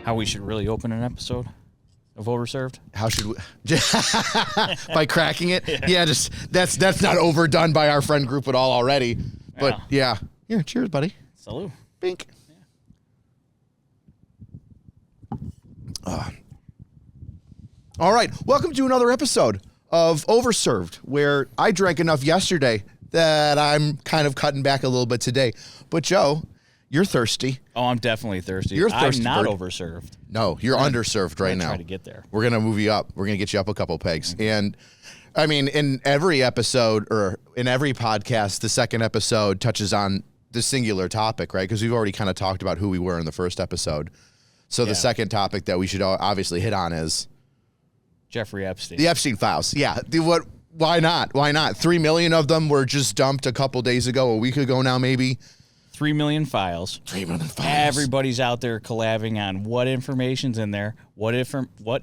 How we should really open an episode of Overserved? How should we? By cracking it? Yeah, just that's not overdone by our friend group at all already. But yeah. Cheers, buddy. Salud. Bink. All right, welcome to another episode of Overserved, where I drank enough yesterday that I'm kind of cutting back a little bit today. But Joe, you're thirsty. Oh, I'm definitely thirsty. You're thirsty. I'm not bird. overserved. No, you're underserved right now. Try to get there. We're gonna move you up. We're gonna get you up a couple pegs. And I mean, in every episode or in every podcast, the second episode touches on the singular topic, right? Because we've already kind of talked about who we were in the first episode. So the second topic that we should obviously hit on is Jeffrey Epstein. The Epstein files. Yeah. Why not? Why not? 3 million of them were just dumped a couple days ago, a week ago now, maybe. 3 million files. 3 million files. Everybody's out there collabing on what information's in there, what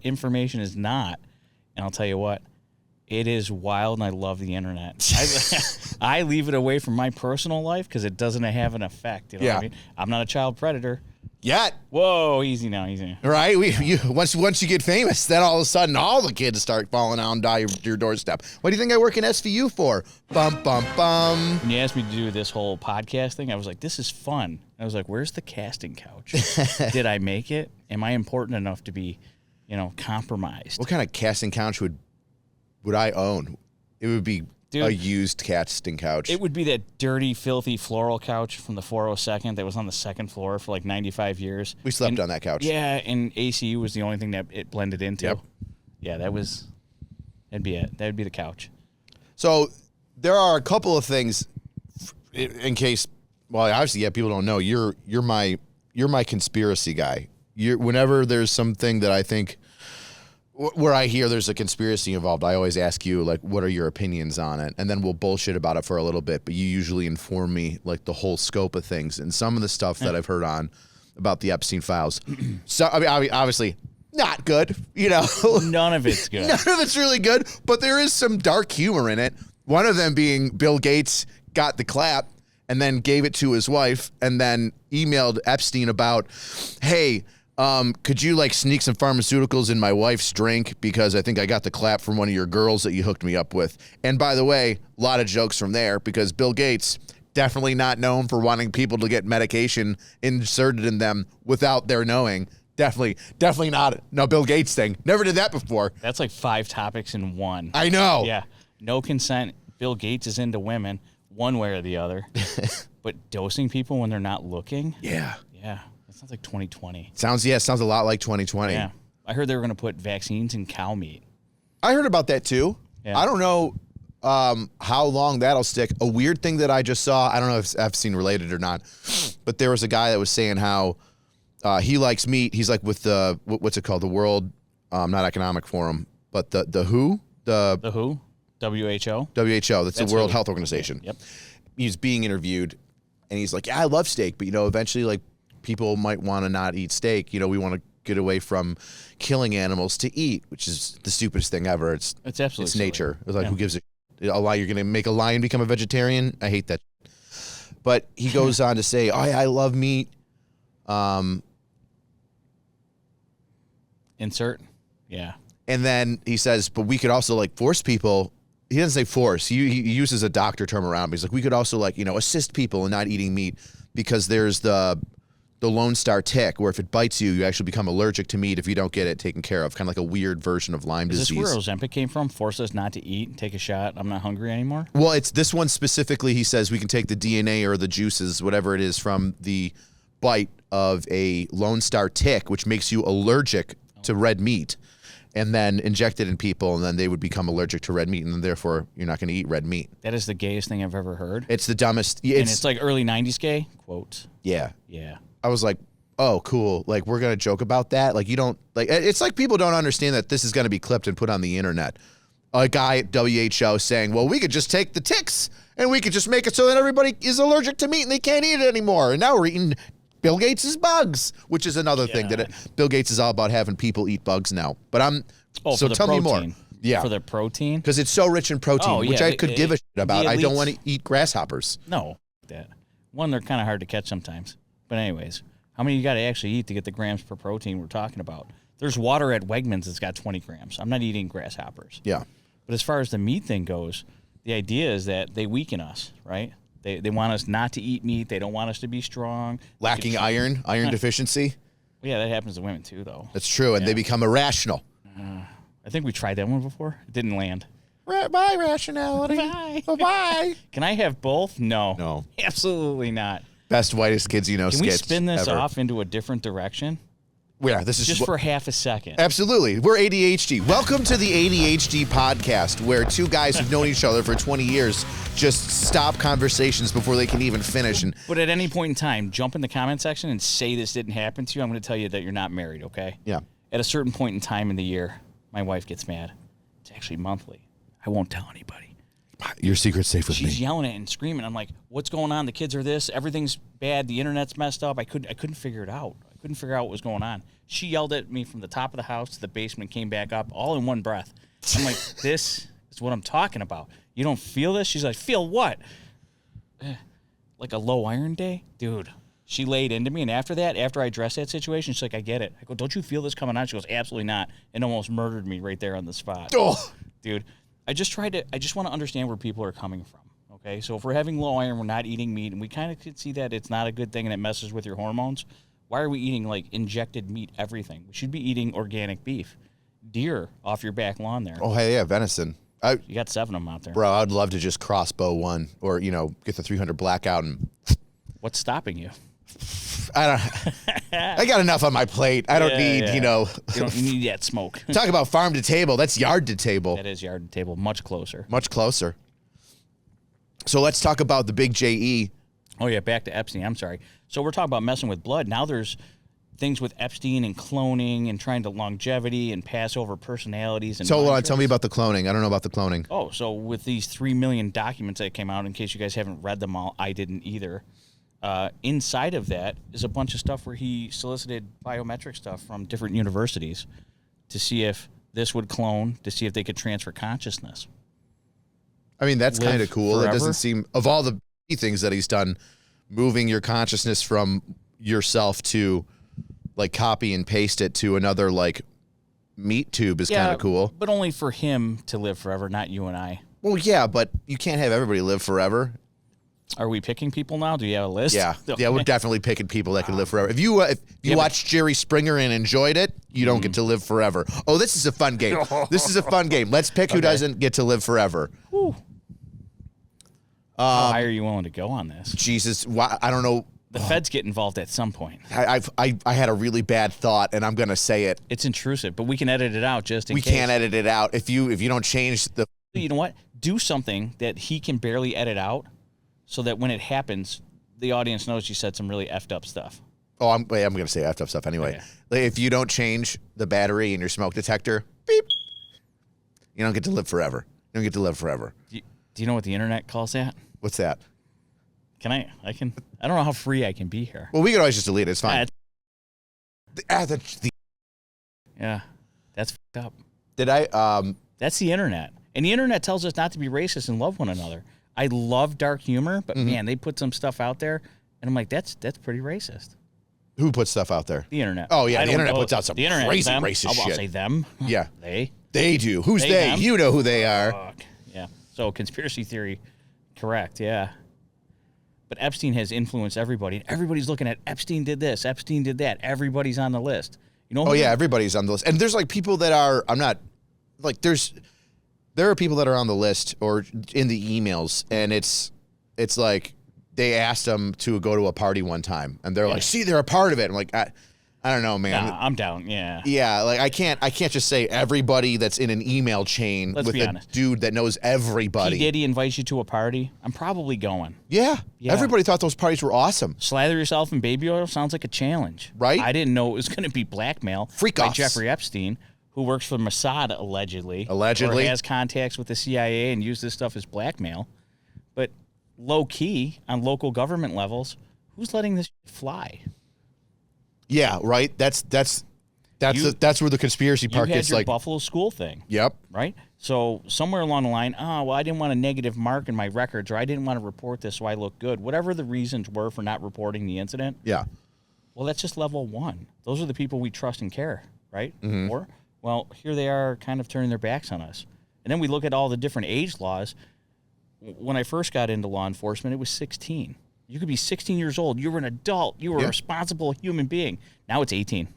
information is not. And I'll tell you what, it is wild, and I love the internet. I leave it away from my personal life because it doesn't have an effect. You know what I mean? I'm not a child predator. Yet. Whoa, easy now, easy. Right? Once you get famous, then all of a sudden all the kids start falling out and die your doorstep. What do you think I work in SVU for? Bum, bum, bum. When you asked me to do this whole podcast thing, I was like, this is fun. I was like, where's the casting couch? Did I make it? Am I important enough to be, compromised? What kind of casting couch would I own? It would be a used casting couch. It would be that dirty, filthy floral couch from the 402nd that was on the second floor for like 95 years. We slept on that couch. Yeah, and ACU was the only thing that it blended into. Yep. Yeah, that'd be it. That would be the couch. So there are a couple of things in case, well, obviously, people don't know. You're my conspiracy guy. Whenever there's something that I think where I hear there's a conspiracy involved, I always ask you, like, what are your opinions on it? And then we'll bullshit about it for a little bit, but you usually inform me, like, the whole scope of things. And some of the stuff that I've heard on about the Epstein files, so I mean, obviously, not good, None of it's good. None of it's really good, but there is some dark humor in it. One of them being Bill Gates got the clap and then gave it to his wife and then emailed Epstein about, hey, could you sneak some pharmaceuticals in my wife's drink because I think I got the clap from one of your girls that you hooked me up with. And by the way, a lot of jokes from there because Bill Gates, definitely not known for wanting people to get medication inserted in them without their knowing. Definitely not no Bill Gates thing. Never did that before. That's like 5 topics in one. I know. Yeah. No consent. Bill Gates is into women one way or the other. But dosing people when they're not looking? Yeah. Yeah. Sounds like 2020. Sounds a lot like 2020. Yeah. I heard they were going to put vaccines in cow meat. I heard about that too. Yeah. I don't know how long that'll stick. A weird thing that I just saw, I don't know if it's Epstein related or not, but there was a guy that was saying how he likes meat. He's like with the, what's it called? The World, not Economic Forum, but the WHO? The WHO? WHO? WHO. That's the World Health Organization. Yep. He's being interviewed and he's like, yeah, I love steak, but eventually people might want to not eat steak. We want to get away from killing animals to eat, which is the stupidest thing ever. It's absolutely it's nature. It's like, who gives a lie? You're going to make a lion become a vegetarian? I hate that. But he goes on to say, oh, yeah, I love meat. Insert. Yeah. And then he says, but we could also force people. He doesn't say force. He uses a doctor term around. But he's like, we could also assist people in not eating meat because there's the Lone Star tick, where if it bites you, you actually become allergic to meat if you don't get it taken care of. Kind of like a weird version of Lyme disease. Is this where Ozempic came from? Force us not to eat, take a shot, I'm not hungry anymore? Well, it's this one specifically. He says we can take the DNA or the juices, whatever it is, from the bite of a Lone Star tick, which makes you allergic to red meat, and then inject it in people, and then they would become allergic to red meat, and then therefore you're not going to eat red meat. That is the gayest thing I've ever heard. It's the dumbest. And it's like early 90s gay? Quotes. Yeah. Yeah. I was like, oh, cool. We're going to joke about that. You don't, it's like people don't understand that this is going to be clipped and put on the internet. A guy at WHO saying, well, we could just take the ticks and we could just make it so that everybody is allergic to meat and they can't eat it anymore. And now we're eating Bill Gates' bugs, which is another thing that Bill Gates is all about having people eat bugs now. But so tell me more. Yeah. For the protein? Because it's so rich in protein, which I could give a shit about. I don't want to eat grasshoppers. No. That. One, they're kind of hard to catch sometimes. But anyways, How many you got to actually eat to get the grams per protein we're talking about? There's water at Wegmans that's got 20 grams. I'm not eating grasshoppers. Yeah. But as far as the meat thing goes, the idea is that they weaken us, right? They want us not to eat meat. They don't want us to be strong. Lacking iron deficiency. Yeah, that happens to women too, though. That's true, and they become irrational. I think we tried that one before. It didn't land. Bye, rationality. Bye. Bye. Can I have both? No. No. Absolutely not. Best whitest kids you know Can sketch we spin this ever. off into a different direction? Yeah, this is Just for half a second. Absolutely. We're ADHD. Welcome to the ADHD podcast, where two guys who've known each other for 20 years just stop conversations before they can even finish. But at any point in time, jump in the comment section and say this didn't happen to you. I'm going to tell you that you're not married, okay? Yeah. At a certain point in time in the year, my wife gets mad. It's actually monthly. I won't tell anybody. Your secret's safe with me. She's yelling at it and screaming. I'm like, what's going on? The kids are this. Everything's bad. The internet's messed up. I couldn't figure it out. I couldn't figure out what was going on. She yelled at me from the top of the house to the basement, came back up, all in one breath. I'm like, this is what I'm talking about. You don't feel this? She's like, feel what? Like a low iron day? Dude, she laid into me, and after that, after I addressed that situation, she's like, I get it. I go, don't you feel this coming on? She goes, absolutely not, and almost murdered me right there on the spot. Oh. Dude, I just want to understand where people are coming from, okay? So if we're having low iron, we're not eating meat, and we kind of could see that it's not a good thing and it messes with your hormones. Why are we eating, like, injected meat everything? We should be eating organic beef. Deer off your back lawn there. Oh, hey, yeah, venison. You got 7 of them out there. Bro, I'd love to just crossbow one or, get the 300 blackout and... What's stopping you? I got enough on my plate. I don't need, You don't need that smoke. Talk about farm to table. That's yard to table. That is yard to table. Much closer. Much closer. So let's talk about the big JE. Oh, yeah, back to Epstein. I'm sorry. So we're talking about messing with blood. Now there's things with Epstein and cloning and trying to longevity and pass over personalities. And So tell me about the cloning. I don't know about the cloning. Oh, so with these 3 million documents that came out, in case you guys haven't read them all, I didn't either. Inside of that is a bunch of stuff where he solicited biometric stuff from different universities to see if this would clone, to see if they could transfer consciousness. I mean, that's Live kind of cool. forever. It doesn't seem, of all the things that he's done, moving your consciousness from yourself to, like, copy and paste it to another, like, meat tube is kind of cool. But only for him to live forever, not you and I. Well, yeah, but you can't have everybody live forever. Are we picking people now? Do you have a list? Yeah, Okay. yeah, we're definitely picking people that can live forever. If you watched Jerry Springer and enjoyed it, you don't get to live forever. Oh, this is a fun game. This is a fun game. Let's pick who doesn't get to live forever. Whew. How high are you willing to go on this? Jesus, I don't know. The feds get involved at some point. I had a really bad thought, and I'm gonna say it. It's intrusive, but we can edit it out just in We case. can't edit it out if you don't change the. You know what? Do something that he can barely edit out, so that when it happens, the audience knows you said some really effed up stuff. Oh, I'm gonna say effed up stuff anyway. Okay. Like, if you don't change the battery in your smoke detector, beep, you don't get to live forever. You don't get to live forever. Do you know what the internet calls that? What's that? Can I don't know how free I can be here. Well, we can always just delete it. It's fine. Yeah, that's fucked up. Did I? That's the internet. And the internet tells us not to be racist and love one another. I love dark humor, but man, they put some stuff out there, and I'm like, that's pretty racist. Who puts stuff out there? The internet. Oh, yeah, I the don't internet know. puts out some The internet, crazy them. racist I'll shit. say them. Yeah. They do. Who's they? them? You know who they are. Fuck. Yeah. So conspiracy theory, correct, yeah. But Epstein has influenced everybody. Everybody's looking at Epstein did this, Epstein did that. Everybody's on the list. You know? Oh, yeah, everybody's on the list. And there's, like, people that are, there are people that are on the list or in the emails, and it's like they asked them to go to a party one time, and they're like, see, they're a part of it. I'm like, I don't know, man. Nah, I'm down, yeah. Yeah, like I can't just say everybody that's in an email chain Let's with be a honest. dude that knows everybody. P. Diddy invites you to a party, I'm probably going. Yeah. Yeah. Everybody thought those parties were awesome. Slather yourself in baby oil sounds like a challenge. Right? I didn't know it was going to be blackmail Freak by offs. Jeffrey Epstein, who works for Mossad, allegedly. Allegedly. Or has contacts with the CIA and used this stuff as blackmail. But low-key, on local government levels, who's letting this fly? Yeah, right. That's where the conspiracy part You had gets your like. Buffalo school thing. Yep. Right? So somewhere along the line, I didn't want a negative mark in my records, or I didn't want to report this so I look good. Whatever the reasons were for not reporting the incident, Yeah. Well, that's just level one. Those are the people we trust and care, right? Mm-hmm. Or, well, here they are kind of turning their backs on us. And then we look at all the different age laws. When I first got into law enforcement, it was 16. You could be 16 years old. You were an adult. You were a responsible human being. Now it's 18.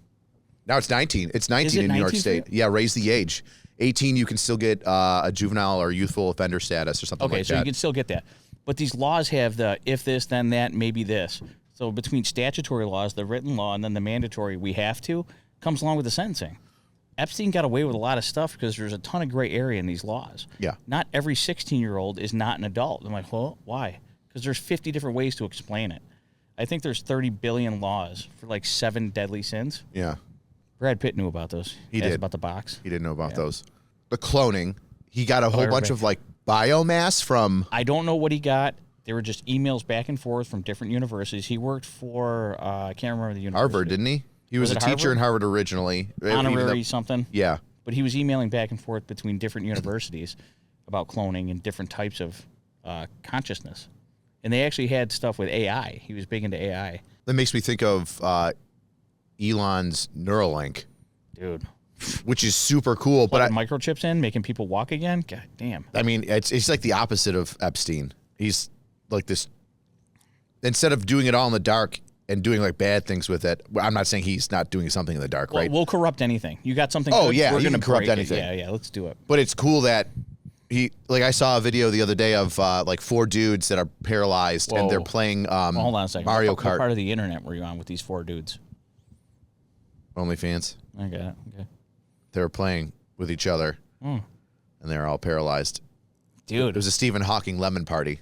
Now it's 19. It's 19 in New York State. Yeah, raise the age. 18, you can still get a juvenile or youthful offender status or something like that. Okay, so you can still get that. But these laws have the if this, then that, maybe this. So between statutory laws, the written law, and then the mandatory we have to, comes along with the sentencing. Epstein got away with a lot of stuff because there's a ton of gray area in these laws. Yeah. Not every 16-year-old is not an adult. I'm like, well, why? Because there's 50 different ways to explain it. I think there's 30 billion laws for like 7 deadly sins. Yeah. Brad Pitt knew about those. He did. About the box. He didn't know about those. The cloning. He got a whole bunch of like biomass from. I don't know what he got. They were just emails back and forth from different universities. He worked for, I can't remember the university. Harvard, didn't he? He was a teacher in Harvard originally. Honorary something. Yeah. But he was emailing back and forth between different universities about cloning and different types of consciousness. And they actually had stuff with AI. He was big into AI. That makes me think of Elon's Neuralink. Dude. Which is super cool. But microchips in, making people walk again? God damn. I mean, it's like the opposite of Epstein. He's like this. Instead of doing it all in the dark and doing like bad things with it, I'm not saying he's not doing something in the dark, right? We'll corrupt anything. You got something? Oh, good, yeah, we're you gonna can corrupt break anything. It. Yeah, let's do it. But it's cool that I saw a video the other day of like 4 dudes that are paralyzed and they're playing hold on a second. Mario Kart. What part of the internet were you on with these 4 dudes? OnlyFans. I got it. Okay. They were playing with each other, and they were all paralyzed. Dude. It was a Stephen Hawking lemon party.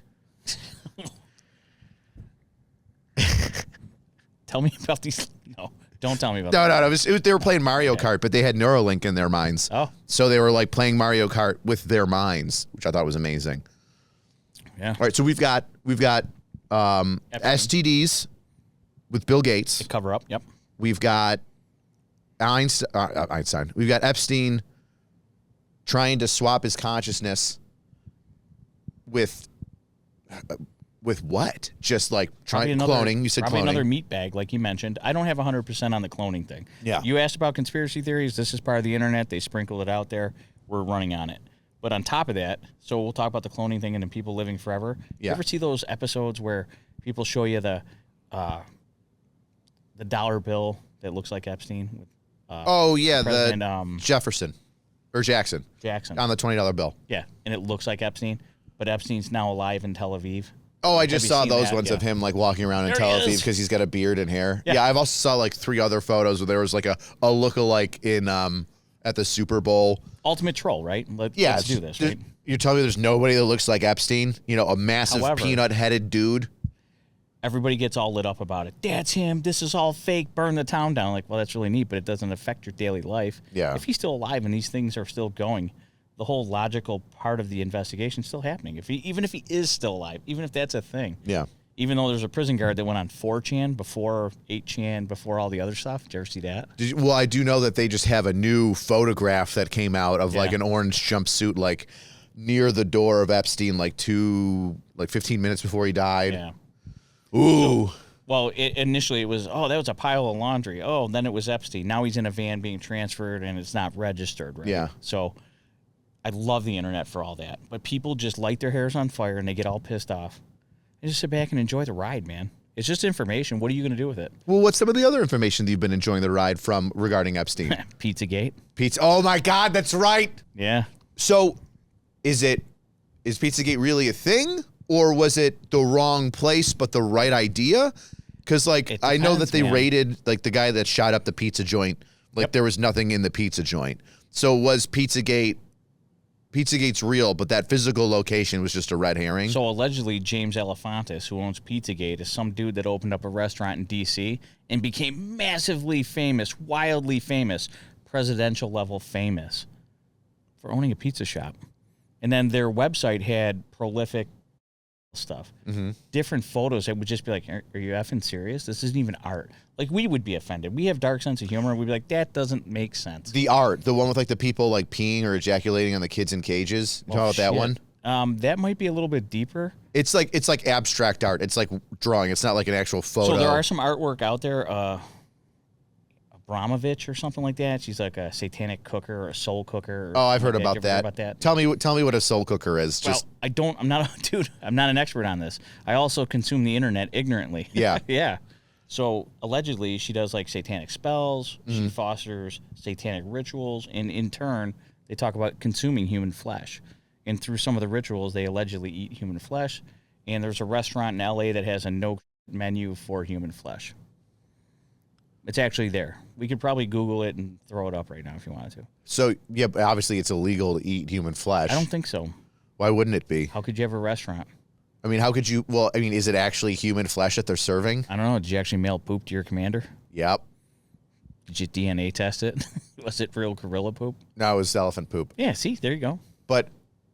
Tell me about these. No, don't tell me about No, they were playing Mario Kart, but they had Neuralink in their minds. Oh. So they were like playing Mario Kart with their minds, which I thought was amazing. Yeah. All right, so we've got STDs with Bill Gates. Cover up. Yep. We've got Einstein. We've got Epstein trying to swap his consciousness with what? Just like cloning. You said probably cloning. Another meat bag, like you mentioned. I don't have 100% on the cloning thing. Yeah. You asked about conspiracy theories. This is part of the internet. They sprinkle it out there. We're running on it. But on top of that, so we'll talk about the cloning thing and then people living forever. Yeah. You ever see those episodes where people show you the dollar bill that looks like Epstein? With, the Jefferson or Jackson on the $20 bill. Yeah, and it looks like Epstein, but Epstein's now alive in Tel Aviv. Oh, I just saw those ones of him like walking around in Tel Aviv because he's got a beard and hair. Yeah, I've also saw like 3 other photos where there was like a lookalike in at the Super Bowl. Ultimate troll, right? Let's do this, right? You're telling me there's nobody that looks like Epstein? You know, a massive peanut-headed dude. Everybody gets all lit up about it. That's him. This is all fake. Burn the town down. Like, well, that's really neat, but it doesn't affect your daily life. Yeah. If he's still alive and these things are still going, the whole logical part of the investigation is still happening. Even if he is still alive, even if that's a thing. Yeah. Even though there's a prison guard that went on 4chan before 8chan, before all the other stuff. Did you ever see that? Well, I do know that they just have a new photograph that came out of like an orange jumpsuit, like near the door of Epstein, like 15 minutes before he died. Yeah. Ooh. Well, initially it was, that was a pile of laundry. Oh, then it was Epstein. Now he's in a van being transferred and it's not registered, right? Yeah. So I love the internet for all that. But people just light their hairs on fire and they get all pissed off. They just sit back and enjoy the ride, man. It's just information. What are you going to do with it? Well, what's some of the other information that you've been enjoying the ride from regarding Epstein? Pizzagate. Oh, my God, that's right. Yeah. So is Pizzagate really a thing? Or was it the wrong place but the right idea? Because, like, I know that they raided, like, the guy that shot up the pizza joint. Like, there was nothing in the pizza joint. So was Pizzagate's real, but that physical location was just a red herring? So allegedly, James Alefantis, who owns Pizzagate, is some dude that opened up a restaurant in D.C. and became massively famous, wildly famous, presidential level famous for owning a pizza shop. And then their website had prolific stuff, different photos that would just be like, are you effing serious? This isn't even art. Like, we would be offended. We have dark sense of humor. We'd be like, that doesn't make sense. The art, the one with like the people like peeing or ejaculating on the kids in cages. You talking about that one? That might be a little bit deeper. It's like abstract art. It's like drawing. It's not like an actual photo. So there are some artwork out there. Abramovich or something like that. She's like a satanic cooker or a soul cooker. Oh, I've heard like about that. Heard about that. Tell me what a soul cooker is. Well, I'm not an expert on this. I also consume the internet ignorantly. Yeah. Yeah. So allegedly she does like satanic spells. She fosters satanic rituals. And in turn, they talk about consuming human flesh. And through some of the rituals, they allegedly eat human flesh. And there's a restaurant in LA that has a no menu for human flesh. It's actually there. We could probably Google it and throw it up right now if you wanted to. So, yeah, but obviously it's illegal to eat human flesh. I don't think so. Why wouldn't it be? How could you have a restaurant? I mean, how could you? Well, I mean, is it actually human flesh that they're serving? I don't know. Did you actually mail poop to your commander? Yep. Did you DNA test it? Was it real gorilla poop? No, it was elephant poop. Yeah, see, there you go. But,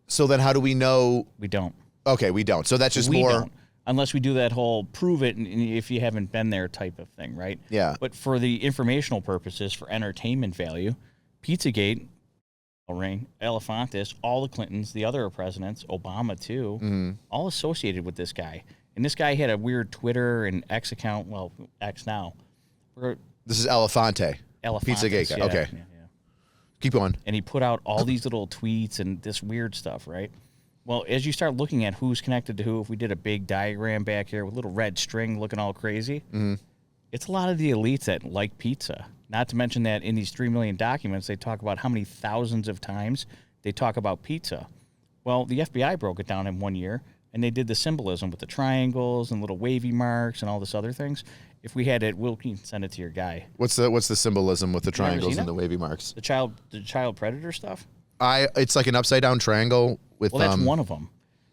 so then how do we know? We don't. Okay, we don't. So that's just We more. don't. Unless we do that whole prove it if you haven't been there type of thing, right? Yeah. But for the informational purposes, for entertainment value, Pizzagate, Ring, Elefantis, all the Clintons, the other presidents, Obama too, all associated with this guy. And this guy had a weird Twitter and X account, well, X now. This is Elefante. Elefantis, Pizzagate guy. yeah, Okay. yeah. Keep going. And he put out all these little tweets and this weird stuff, right? Well, as you start looking at who's connected to who, if we did a big diagram back here with a little red string looking all crazy, it's a lot of the elites that like pizza. Not to mention that in these 3 million documents, they talk about how many thousands of times they talk about pizza. Well, the FBI broke it down in 1 year, and they did the symbolism with the triangles and little wavy marks and all this other things. If we had it, we can send it to your guy. What's the symbolism with the never triangles seen and it? the wavy marks? The child predator stuff? It's like an upside down triangle with. Well, that's one of them.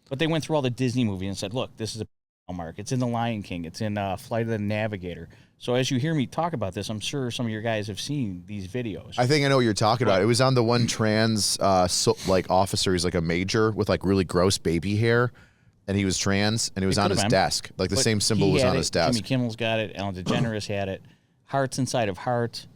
But they went through all the Disney movies and said, look, this is a mark. It's in The Lion King. It's in Flight of the Navigator. So as you hear me talk about this, I'm sure some of your guys have seen these videos. I think I know what you're talking about. It was on the one trans officer. He's like a major with like really gross baby hair, and he was trans, and it was on his desk. Like the But same symbol he was had on it, his desk. Jimmy Kimmel's got it. Ellen DeGeneres had it. Hearts inside of hearts.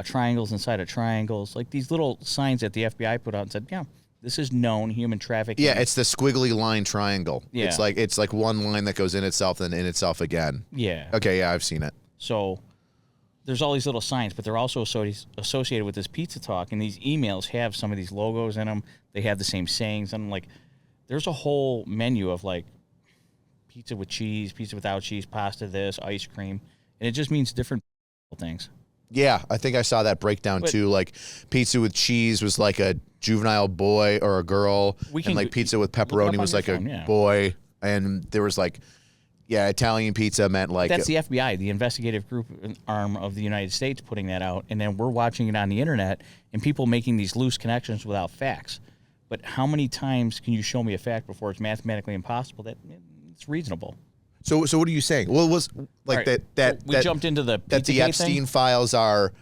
Triangles inside of triangles. Like these little signs that the FBI put out and said, yeah, this is known human trafficking. Yeah, it's the squiggly line triangle. Yeah. It's like one line that goes in itself and in itself again. Yeah. Okay, yeah, I've seen it. So there's all these little signs, but they're also associated with this pizza talk, and these emails have some of these logos in them. They have the same sayings. And like, there's a whole menu of like pizza with cheese, pizza without cheese, pasta this, ice cream, and it just means different things. Yeah, I think I saw that breakdown too. Like pizza with cheese was like a juvenile boy or a girl, and like pizza with pepperoni was like a boy, and there was like, yeah, Italian pizza meant like that's the FBI, the investigative group arm of the United States, putting that out, and then we're watching it on the internet and people making these loose connections without facts. But how many times can you show me a fact before it's mathematically impossible that it's reasonable? So what are you saying? Well, it was like right. that we jumped into the Epstein thing? files are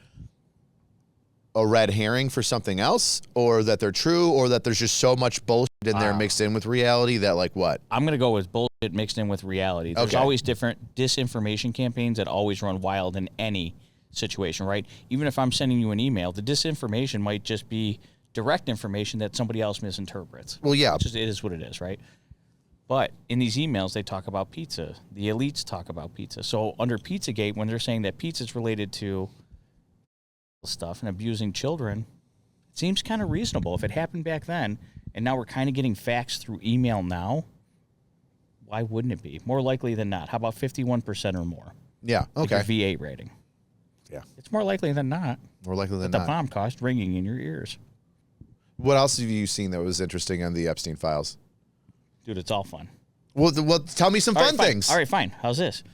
a red herring for something else, or that they're true, or that there's just so much bullshit in there mixed in with reality that like what? I'm gonna go with bullshit mixed in with reality. There's always different disinformation campaigns that always run wild in any situation, right? Even if I'm sending you an email, the disinformation might just be direct information that somebody else misinterprets. Well, yeah, it is what it is, right? But in these emails, they talk about pizza. The elites talk about pizza. So under Pizzagate, when they're saying that pizza's related to stuff and abusing children, it seems kind of reasonable. If it happened back then, and now we're kind of getting facts through email now, why wouldn't it be? More likely than not. How about 51% or more? Yeah, okay. Like your V8 rating. Yeah. It's more likely than not. More likely than the not. The bomb cost ringing in your ears. What else have you seen that was interesting on the Epstein files? Dude, it's all fun. Well, tell me some fun things. All right, fine. How's this?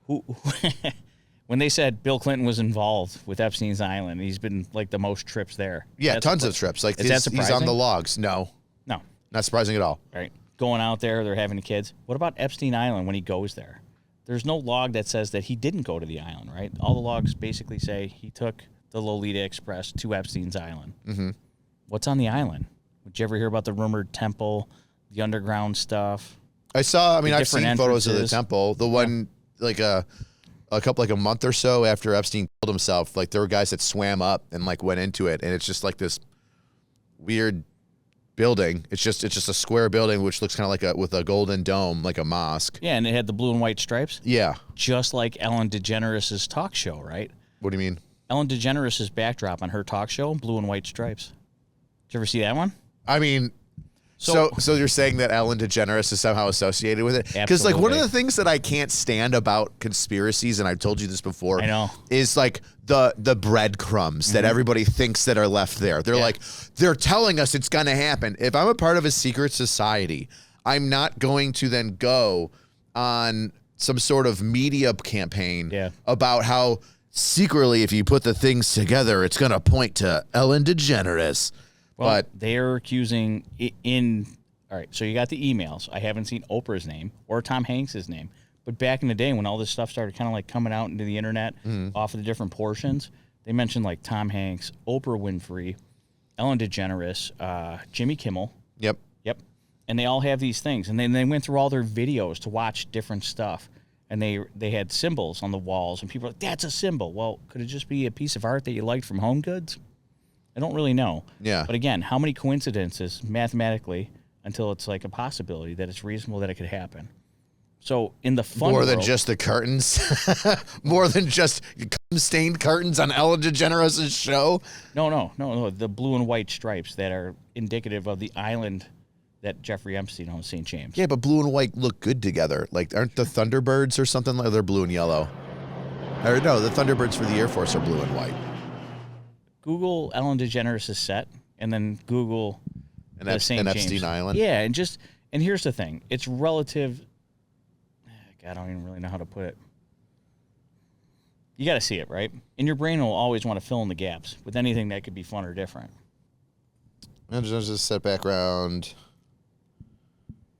When they said Bill Clinton was involved with Epstein's Island, he's been like the most trips there. Yeah, tons of trips. Like is that surprising? He's on the logs. No, not surprising at all. Right, going out there, they're having the kids. What about Epstein Island when he goes there? There's no log that says that he didn't go to the island, right? All the logs basically say he took the Lolita Express to Epstein's Island. Mm-hmm. What's on the island? Did you ever hear about the rumored temple, the underground stuff? I've seen photos of the temple. The one, like a month or so after Epstein killed himself, like there were guys that swam up and like went into it, and it's just like this weird building. It's just a square building which looks kind of like with a golden dome, like a mosque. Yeah, and it had the blue and white stripes. Yeah. Just like Ellen DeGeneres' talk show, right? What do you mean? Ellen DeGeneres' backdrop on her talk show, blue and white stripes. Did you ever see that one? I mean, so you're saying that Ellen DeGeneres is somehow associated with it? Because like one of the things that I can't stand about conspiracies, and I've told you this before, I know, is like the breadcrumbs that everybody thinks that are left there. They're like, they're telling us it's going to happen. If I'm a part of a secret society, I'm not going to then go on some sort of media campaign about how secretly, if you put the things together, it's going to point to Ellen DeGeneres. Well, but they're accusing all right, so you got the emails. I haven't seen Oprah's name or Tom Hanks's name. But back in the day when all this stuff started kind of like coming out into the internet off of the different portions, they mentioned like Tom Hanks, Oprah Winfrey, Ellen DeGeneres, Jimmy Kimmel. Yep. And they all have these things. And then they went through all their videos to watch different stuff. And they had symbols on the walls. And people were like, that's a symbol. Well, could it just be a piece of art that you liked from Home Goods? I don't really know. Yeah. But again, how many coincidences mathematically until it's like a possibility that it's reasonable that it could happen? So in the fun more than world, just the curtains, more than just stained curtains on Ellen DeGeneres' show. No. The blue and white stripes that are indicative of the island that Jeffrey Epstein owns, St. James. Yeah, but blue and white look good together. Like, aren't the Thunderbirds or something like they're blue and yellow? Or no, the Thunderbirds for the Air Force are blue and white. Google Ellen DeGeneres' set, and then Google the St. James. Epstein Island. Yeah, and here's the thing: it's relative. God, I don't even really know how to put it. You got to see it, right? And your brain will always want to fill in the gaps with anything that could be fun or different. And just set background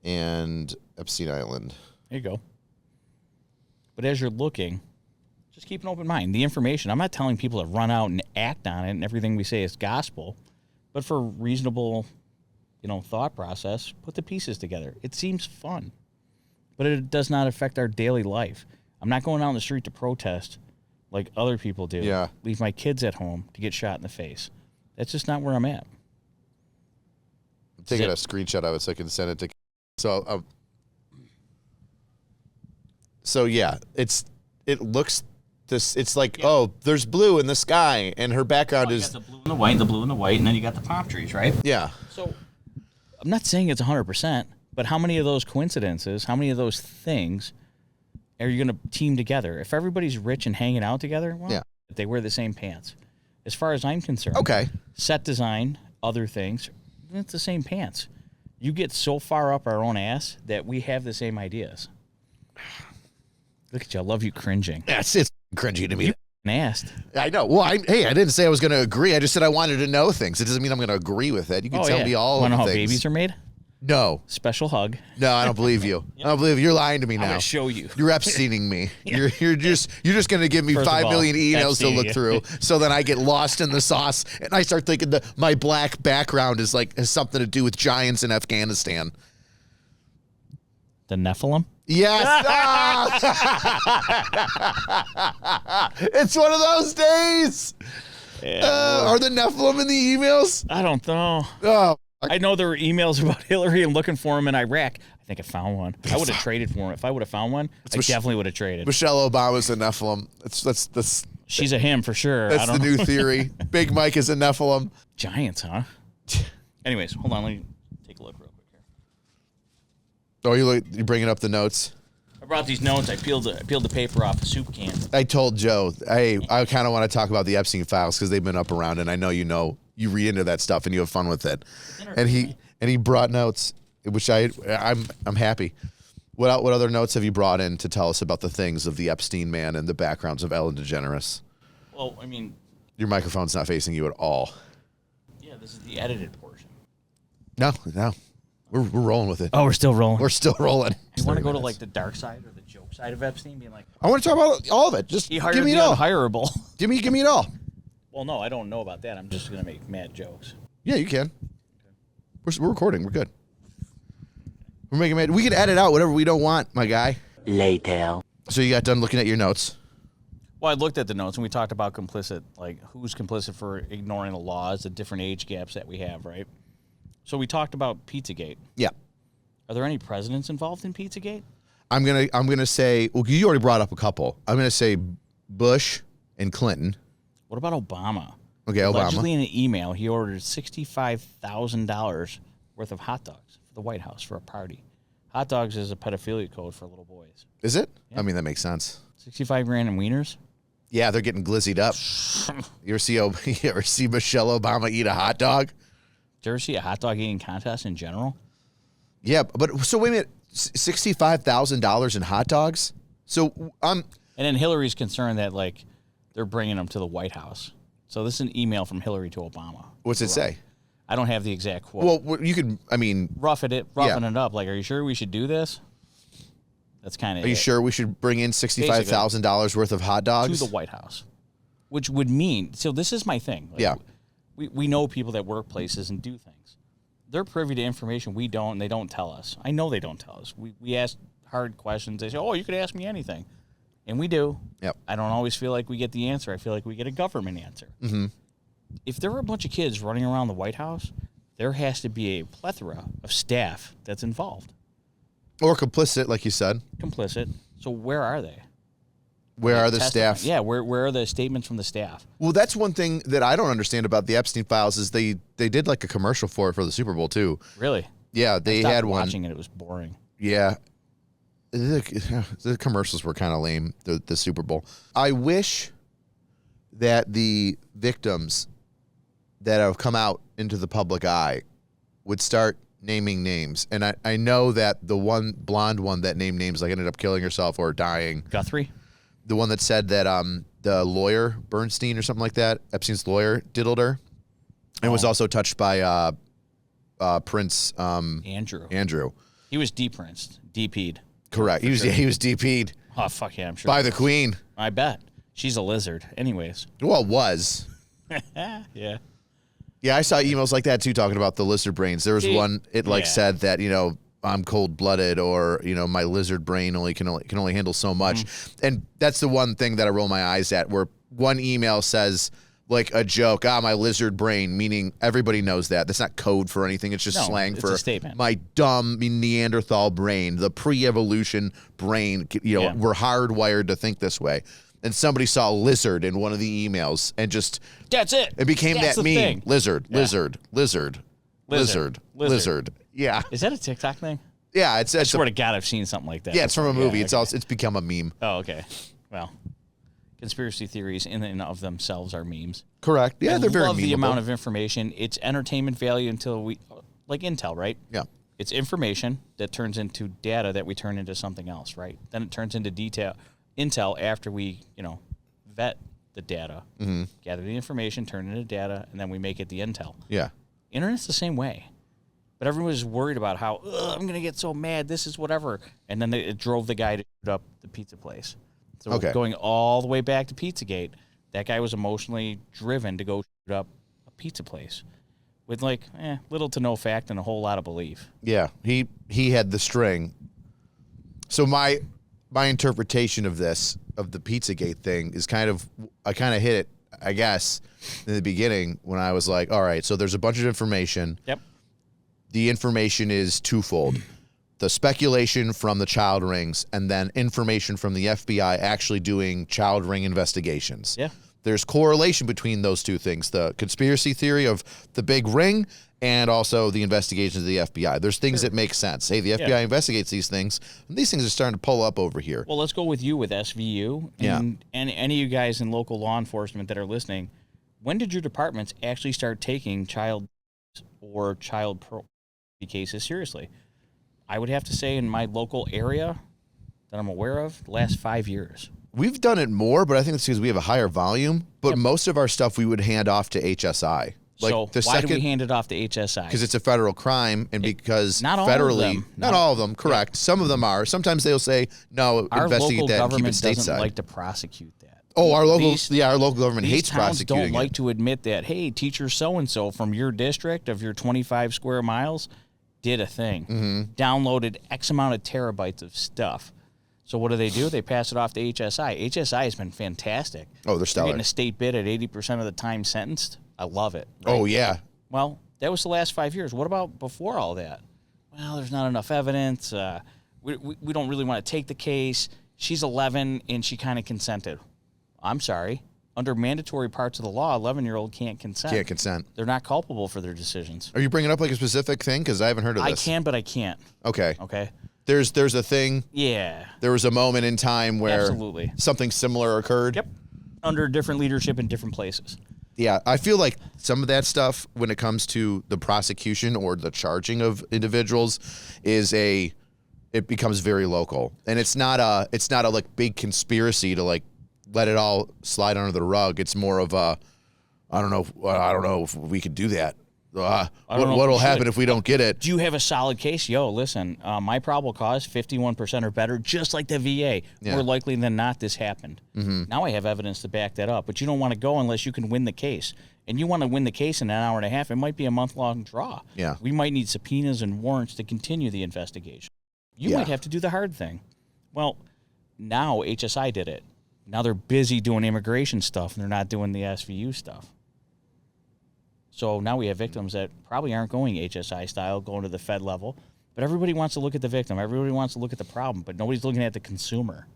and Epstein Island. There you go. But as you're looking, just keep an open mind. The information, I'm not telling people to run out and act on it and everything we say is gospel, but for reasonable, thought process, put the pieces together. It seems fun, but it does not affect our daily life. I'm not going out on the street to protest like other people do. Yeah. Leave my kids at home to get shot in the face. That's just not where I'm at. I'm taking a screenshot of it so I can send it to. So yeah, it looks this. It's like there's blue in the sky, and her background is the blue and the white, and then you got the palm trees, right? Yeah. So I'm not saying it's 100%, but how many of those coincidences, how many of those things are you going to team together? If everybody's rich and hanging out together, they wear the same pants. As far as I'm concerned, set design, other things, it's the same pants. You get so far up our own ass that we have the same ideas. Look at you. I love you cringing. It's cringy to me. You asked. I know. Well, I didn't say I was going to agree. I just said I wanted to know things. It doesn't mean I'm going to agree with it. You can tell me all of the know how things. Babies are made? No. Special hug. No, I don't believe you. I don't believe you. You're lying to me now. I'm going to show you. You're Epsteining me. You're just going to give me First 5 of all, million emails Epstein, to look through, so then I get lost in the sauce and I start thinking that my black background has something to do with giants in Afghanistan. The Nephilim? Yes. It's one of those days. Yeah, are the Nephilim in the emails? I don't know. Oh. I know there were emails about Hillary and looking for him in Iraq. I think I found one. I would have traded for him. If I would have found one, I definitely would have traded. Michelle Obama's a Nephilim. That's She's a him for sure. That's the new theory. Big Mike is a Nephilim. Giants, huh? Anyways, hold on. Let me take a look real quick here. Oh, you're bringing up the notes? I brought these notes. I peeled the paper off the soup can. I told Joe, I kind of want to talk about the Epstein files because they've been up around, and I know you read into that stuff and you have fun with it. And he brought notes, which I'm happy. What other notes have you brought in to tell us about the things of the Epstein man and the backgrounds of Ellen DeGeneres? Well, I mean, your microphone's not facing you at all. Yeah, this is the edited portion. No, we're rolling with it. Oh, we're still rolling. We're still rolling. You want to go to like the dark side or the joke side of Epstein, being like, I want to talk about all of it. Just he hired give me the it all. unhireable. Give me it all. Well, no, I don't know about that. I'm just gonna make mad jokes. Yeah, you can. We're recording. We're good. We're making mad. We can edit out whatever we don't want, my guy. Later. So you got done looking at your notes. Well, I looked at the notes and we talked about complicit, like who's complicit for ignoring the laws, the different age gaps that we have, right? So we talked about Pizzagate. Yeah. Are there any presidents involved in Pizzagate? I'm gonna say, well, you already brought up a couple. I'm gonna say Bush and Clinton. What about Obama? Okay, Allegedly Obama. in an email, he ordered $65,000 worth of hot dogs for the White House for a party. Hot dogs is a pedophilia code for little boys. Is it? Yeah. I mean, that makes sense. 65 grand in wieners? Yeah, they're getting glizzied up. You ever see Michelle Obama eat a hot dog? Did you ever see a hot dog eating contest in general? Yeah, but so wait a minute, $65,000 in hot dogs. So And then Hillary's concerned that like they're bringing them to the White House. So this is an email from Hillary to Obama. What's it say? I don't have the exact quote. Well, you could. I mean, roughing it up. Like, are you sure we should do this? That's kind of. Are you sure we should bring in $65,000 worth of hot dogs to the White House? Which would mean. So this is my thing. Like, yeah. We know people that work places and do things. They're privy to information we don't, and they don't tell us. I know they don't tell us. We ask hard questions. They say, "Oh, you could ask me anything," and we do. Yep. I don't always feel like we get the answer. I feel like we get a government answer. Mm-hmm. If there were a bunch of kids running around the White House, there has to be a plethora of staff that's involved. Or complicit, like you said. Complicit. So where are they? Where are the staff? Yeah, where are the statements from the staff? Well, that's one thing that I don't understand about the Epstein files is they did like a commercial for it for the Super Bowl too. Really? Yeah, they had one. Watching it was boring. Yeah. The commercials were kind of lame, the Super Bowl. I wish that the victims that have come out into the public eye would start naming names. And I know that the one blonde one that named names like ended up killing herself or dying. Guthrie? The one that said that the lawyer, Bernstein or something like that, Epstein's lawyer, diddled her. And was also touched by Prince Andrew. He was de-princed, DP'd. Correct. He was DP'd. Oh, fuck yeah, I'm sure. By the Queen. I bet. She's a lizard. Anyways. Well, was. Yeah. Yeah, I saw emails like that too talking about the lizard brains. There was one, it said that, I'm cold-blooded or, my lizard brain can only handle so much. And that's the one thing that I roll my eyes at where one email says like a joke, my lizard brain, meaning everybody knows that. That's not code for anything. It's just slang for a statement. My dumb Neanderthal brain, the pre-evolution brain, we're hardwired to think this way. And somebody saw lizard in one of the emails and just... That's it. It became that meme. Thing. Lizard. Yeah. Is that a TikTok thing? Yeah, I swear to God, I've seen something like that. Yeah, it's from a movie. Yeah, It's become a meme. Oh, okay. Well, conspiracy theories in and of themselves are memes. Correct. Yeah, they're very memeable. I love the amount of information. It's entertainment value until like Intel, right? Yeah. It's information that turns into data that we turn into something else, right? Then it turns into Intel after we, vet the data, gather the information, turn it into data, and then we make it the Intel. Yeah. Internet's the same way. But everyone's worried about how, I'm going to get so mad, this is whatever. And then it drove the guy to shoot up the pizza place. So going all the way back to Pizzagate, that guy was emotionally driven to go shoot up a pizza place with little to no fact and a whole lot of belief. Yeah, he had the string. So my interpretation of this, of the Pizzagate thing, is I kind of hit it, I guess, in the beginning when I was like, all right, so there's a bunch of information. Yep. The information is twofold. The speculation from the child rings and then information from the FBI actually doing child ring investigations. Yeah. There's correlation between those two things, the conspiracy theory of the big ring and also the investigations of the FBI. There's things that make sense. Hey, the FBI investigates these things, and these things are starting to pull up over here. Well, let's go with you with SVU. And any of you guys in local law enforcement that are listening, when did your departments actually start taking child or child cases seriously? I would have to say in my local area that I'm aware of, the last 5 years. We've done it more, but I think it's because we have a higher volume. But most of our stuff we would hand off to HSI. So why do we hand it off to HSI? Because it's a federal crime, and because not all federally, of them. Not all of them, correct. Yeah. Some of them are. Sometimes they'll say, no, our investigate that and keep it stateside. Our local government doesn't like to prosecute that. Oh, our local government hates prosecuting it. These towns don't like to admit that, hey, teacher so-and-so from your district of your 25 square miles did a thing, downloaded X amount of terabytes of stuff. So what do? They pass it off to HSI. HSI has been fantastic. Oh, they're stellar. Getting a state bid at 80% of the time sentenced. I love it. Right? Oh, yeah. Well, That was the last 5 years. What about before all that? Well, there's not enough evidence. We don't really want to take the case. She's 11, and she kind of consented. I'm sorry. Under mandatory parts of the law, 11-year-old can't consent. Can't consent. They're not culpable for their decisions. Are you bringing up like a specific thing? Because I haven't heard of this. I can, but I can't. Okay. Okay. There's a thing. Yeah. There was a moment in time where Absolutely. something similar occurred. Yep. Under different leadership in different places. Yeah, I feel like some of that stuff when it comes to the prosecution or the charging of individuals it becomes very local. And it's not a like big conspiracy to like let it all slide under the rug. It's more of a I don't know if we could do that. What'll happen if we don't get it? Do you have a solid case? Yo, listen, my probable cause, 51% or better, just like the VA. Yeah. More likely than not, this happened. Mm-hmm. Now I have evidence to back that up, but you don't want to go unless you can win the case. And you want to win the case in an hour and a half, it might be a month-long draw. Yeah. We might need subpoenas and warrants to continue the investigation. You might have to do the hard thing. Well, now HSI did it. Now they're busy doing immigration stuff, and they're not doing the SVU stuff. So now we have victims that probably aren't going HSI style, going to the Fed level. But everybody wants to look at the victim. Everybody wants to look at the problem, but nobody's looking at the consumer.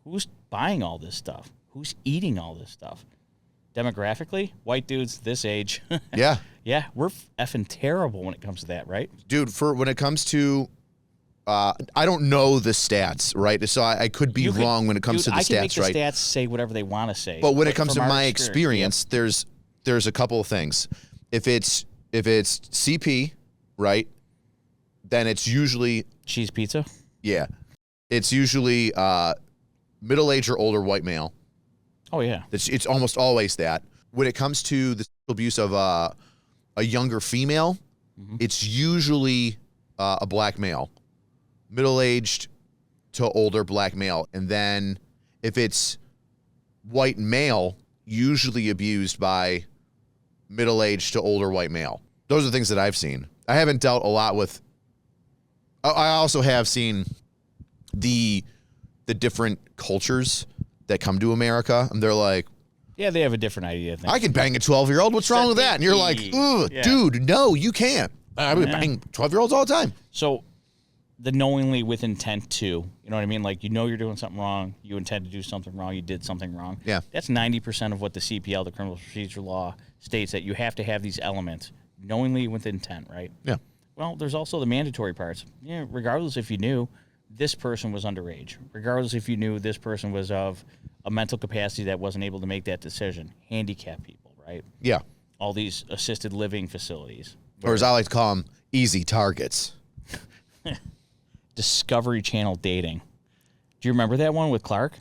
Who's buying all this stuff? Who's eating all this stuff? Demographically, white dudes this age. Yeah. Yeah, we're effing terrible when it comes to that, right? Dude, when it comes to I don't know the stats, right? So I could be wrong when it comes to the I stats, can make the right? stats say whatever they want to say. But when it comes to from my our experience, there's a couple of things. If it's CP, right, then it's usually cheese pizza. Yeah, it's usually middle-aged or older white male. Oh yeah, it's almost always that. When it comes to the abuse of a younger female, it's usually a black male, middle-aged to older black male, and then if it's white male, usually abused by middle-aged to older white male. Those are the things that I've seen. I haven't dealt a lot with. I also have seen the different cultures that come to America, and they're like, yeah, they have a different idea. I can bang a 12-year-old. What's wrong with that? And you're like, ugh, dude, no, you can't. I mean, bang 12-year-olds all the time. So the knowingly with intent to, you know what I mean? Like, you know you're doing something wrong. You intend to do something wrong. You did something wrong. Yeah. That's 90% of what the CPL, the Criminal Procedure Law, states, that you have to have these elements knowingly with intent, right? Yeah. Well, there's also the mandatory parts. Yeah, regardless if you knew this person was underage, regardless if you knew this person was of a mental capacity that wasn't able to make that decision, handicapped people, right? Yeah. All these assisted living facilities. Or as I like to call them, easy targets. Discovery Channel dating. Do you remember that one with Clark?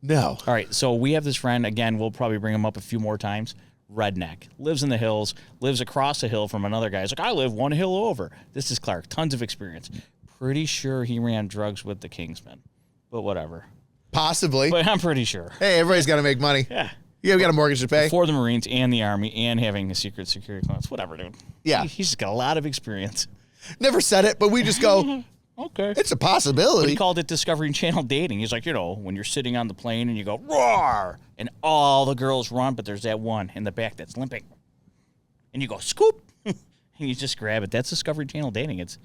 No. All right, so we have this friend, again, we'll probably bring him up a few more times, redneck, lives in the hills, lives across a hill from another guy. He's like, I live one hill over. This is Clark, tons of experience. Pretty sure he ran drugs with the Kingsmen, but whatever. Possibly. But I'm pretty sure. Hey, everybody's got to make money. Yeah. Yeah, we got a mortgage to pay. For the Marines and the Army and having a secret security clearance, whatever, dude. Yeah. He's just got a lot of experience. Never said it, but we just go, okay. It's a But possibility. he called it Discovery Channel dating. He's like, you know, when you're sitting on the plane and you go, roar, and all the girls run, but there's that one in the back that's limping. And you go, scoop, and you just grab it. That's Discovery Channel dating. It's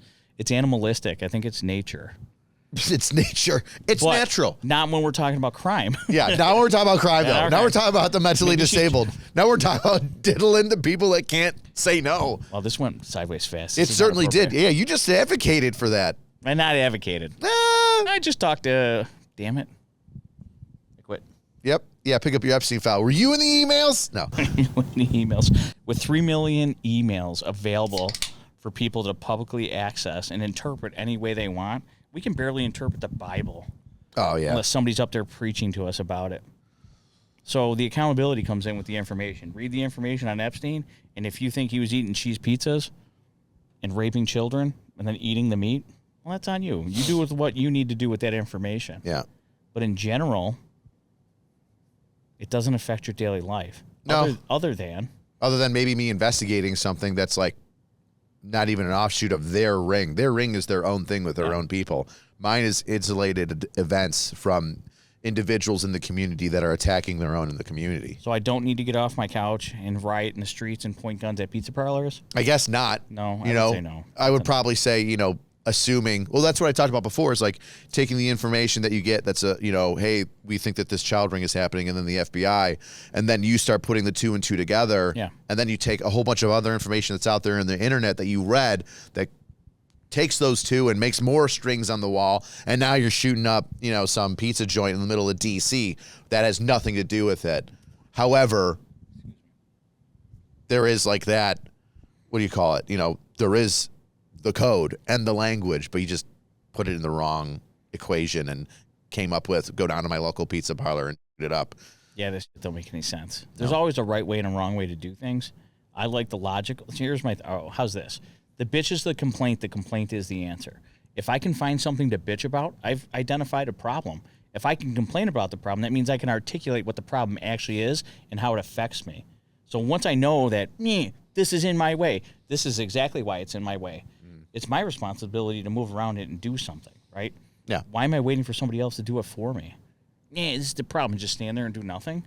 animalistic. I think it's nature. It's nature. It's But natural. Not when we're talking about crime. Yeah, now we're talking about crime, though. Yeah, Now okay. we're talking about the mentally Maybe disabled. Now we're talking about diddling the people that can't say no. Well, this went sideways fast. It This is not certainly did. appropriate. Yeah, you just advocated for that. I not advocated. I just talked to, damn it. I quit. Yep. Yeah, pick up your Epstein file. Were you in the emails? No. Emails. With 3 million emails available for people to publicly access and interpret any way they want, we can barely interpret the Bible Oh, yeah. unless somebody's up there preaching to us about it. So the accountability comes in with the information. Read the information on Epstein, and if you think he was eating cheese pizzas and raping children and then eating the meat, well, that's on you. You do with what you need to do with that information. Yeah. But in general, it doesn't affect your daily life. No. Other than Other than maybe me investigating something that's like not even an offshoot of their ring. Their ring is their own thing with their own people. Mine is insulated events from individuals in the community that are attacking their own in the community. So I don't need to get off my couch and riot in the streets and point guns at pizza parlors? I guess not. No, you I know, would say no. I would probably say, you know, assuming, well, that's what I talked about before, is like taking the information that you get that's a, you know, hey, we think that this child ring is happening, and then the FBI, and then you start putting the two and two together. Yeah. And then you take a whole bunch of other information that's out there in the internet that you read that takes those two and makes more strings on the wall, and now you're shooting up, you know, some pizza joint in the middle of DC that has nothing to do with it. However, there is like that, what do you call it? You know, there is the code and the language, but you just put it in the wrong equation and came up with, go down to my local pizza parlor and shoot it up. Yeah, this don't make any sense. There's always a right way and a wrong way to do things. I like the logical. Here's my, how's this? The bitch is the complaint is the answer. If I can find something to bitch about, I've identified a problem. If I can complain about the problem, that means I can articulate what the problem actually is and how it affects me. So once I know that, this is in my way, this is exactly why it's in my way, it's my responsibility to move around it and do something, right? Yeah. Why am I waiting for somebody else to do it for me? This is the problem. Just stand there and do nothing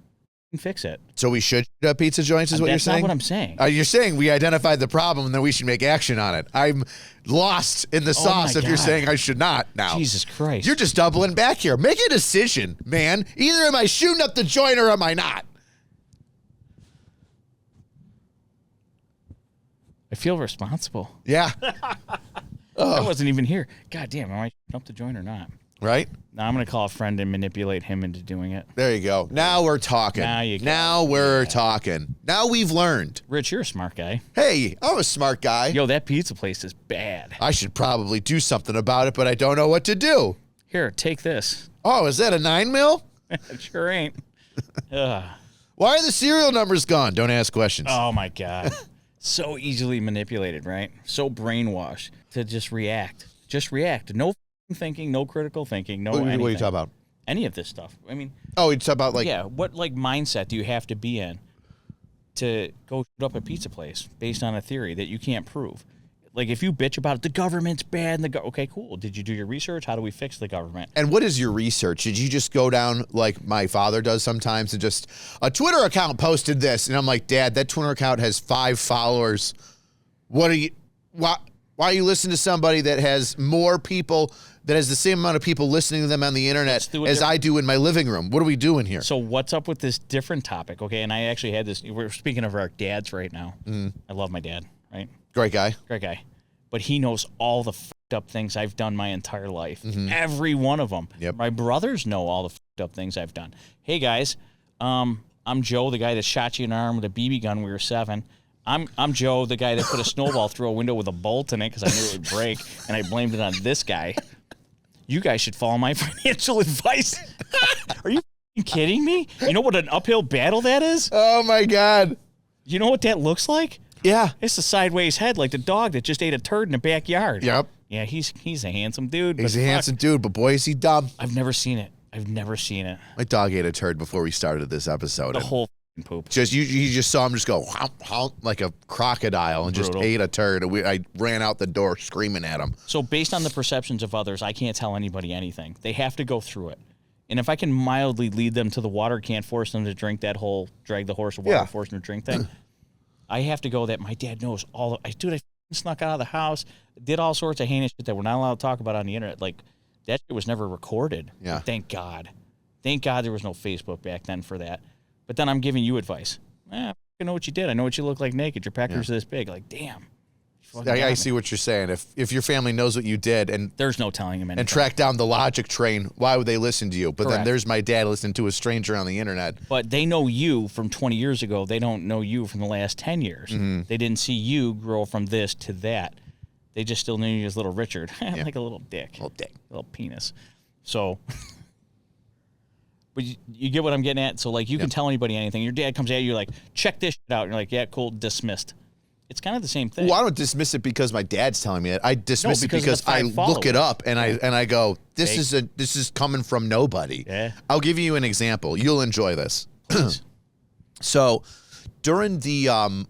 and fix it. So we should shoot up pizza joints is what you're saying? That's not what I'm saying. You're saying we identified the problem and then we should make action on it. I'm lost in the sauce if you're saying I should not now. Jesus Christ. You're just doubling back here. Make a decision, man. Either am I shooting up the joint or am I not? I feel responsible. Yeah. I wasn't even here. God damn, am I shooting up the joint or not? Right? Now I'm going to call a friend and manipulate him into doing it. There you go. Now we're talking. Now we're talking. Now we've learned. Rich, you're a smart guy. Hey, I'm a smart guy. Yo, that pizza place is bad. I should probably do something about it, but I don't know what to do. Here, take this. Oh, is that a 9mm? It sure ain't. Ugh. Why are the serial numbers gone? Don't ask questions. Oh, my God. So easily manipulated, right? So brainwashed to just react. Just react. No thinking, no critical thinking, no anything. What are you talking about? Any of this stuff. I mean. Oh, you talk about like. Yeah, what like mindset do you have to be in to go shoot up a pizza place based on a theory that you can't prove? Like if you bitch about it, the government's bad. And okay, cool. Did you do your research? How do we fix the government? And what is your research? Did you just go down like my father does sometimes and just a Twitter account posted this, and I'm like, Dad, that Twitter account has 5 followers. What are you? Why are you listening to somebody that has more people? That has the same amount of people listening to them on the internet as I do in my living room. What are we doing here? So what's up with this different topic? Okay, and I actually had this. We're speaking of our dads right now. I love my dad, right? Great guy. Great guy. But he knows all the fucked up things I've done my entire life. Every one of them. Yep. My brothers know all the fucked up things I've done. Hey, guys, I'm Joe, the guy that shot you in the arm with a BB gun when we were 7. I'm Joe, the guy that put a snowball through a window with a bolt in it because I knew it would break, and I blamed it on this guy. You guys should follow my financial advice. Are you kidding me? You know what an uphill battle that is? Oh, my God. You know what that looks like? Yeah. It's a sideways head like the dog that just ate a turd in the backyard. Yep. Yeah, he's a handsome dude. He's a handsome dude, but boy, is he dumb. I've never seen it. My dog ate a turd before we started this episode. The whole poop. You just saw him just go hump, hump, like a crocodile and Brutal. just ate a turd. And I ran out the door screaming at him. So based on the perceptions of others, I can't tell anybody anything. They have to go through it. And if I can mildly lead them to the water, can't force them to drink that whole drag the horse of water, force them to drink thing. I have to go that my dad knows all of I snuck out of the house, did all sorts of heinous shit that we're not allowed to talk about on the internet. Like that shit was never recorded. Yeah. Thank God. Thank God there was no Facebook back then for that. But then I'm giving you advice. I know what you did. I know what you look like naked. Your peckers are this big. Like, damn. I see what you're saying. If your family knows what you did and there's no telling them anything. And track down the logic train, why would they listen to you? But then there's my dad listening to a stranger on the internet. But they know you from 20 years ago. They don't know you from the last 10 years. They didn't see you grow from this to that. They just still knew you as little Richard. Like a little dick. A little penis. So... But you get what I'm getting at? So, like, you can tell anybody anything. Your dad comes at you, like, check this shit out. And you're like, yeah, cool, dismissed. It's kind of the same thing. Well, I don't dismiss it because my dad's telling me it. I dismiss it because I look it up and I go, this is coming from nobody. Yeah. I'll give you an example. You'll enjoy this. So, during the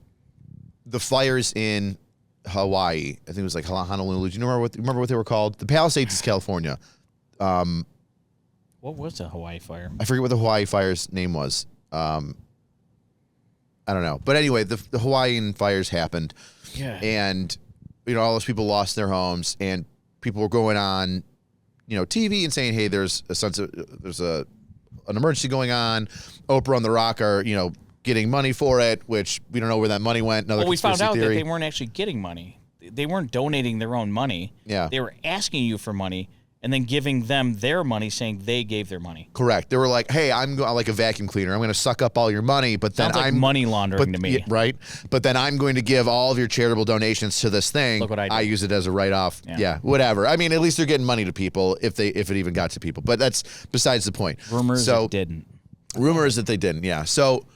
fires in Hawaii, I think it was like Honolulu. Do you remember what they were called? The Palisades is California. What was the Hawaii fire? I forget what the Hawaii fire's name was. I don't know. But anyway, the Hawaiian fires happened. Yeah. And, all those people lost their homes, and people were going on, TV and saying, hey, there's an emergency going on. Oprah and The Rock are, getting money for it, which we don't know where that money went. Another we found out theory. that they weren't actually getting money. They weren't donating their own money. Yeah. They were asking you for money and then giving them their money, saying they gave their money. Correct. They were like, hey, I'm like a vacuum cleaner. I'm going to suck up all your money, but then Sounds like money laundering to me. Yeah, right? But then I'm going to give all of your charitable donations to this thing. Look what I did. I use it as a write-off. Yeah, whatever. I mean, at least they're getting money to people if it even got to people. But that's besides the point. Rumors it didn't. Rumors that they didn't, yeah. So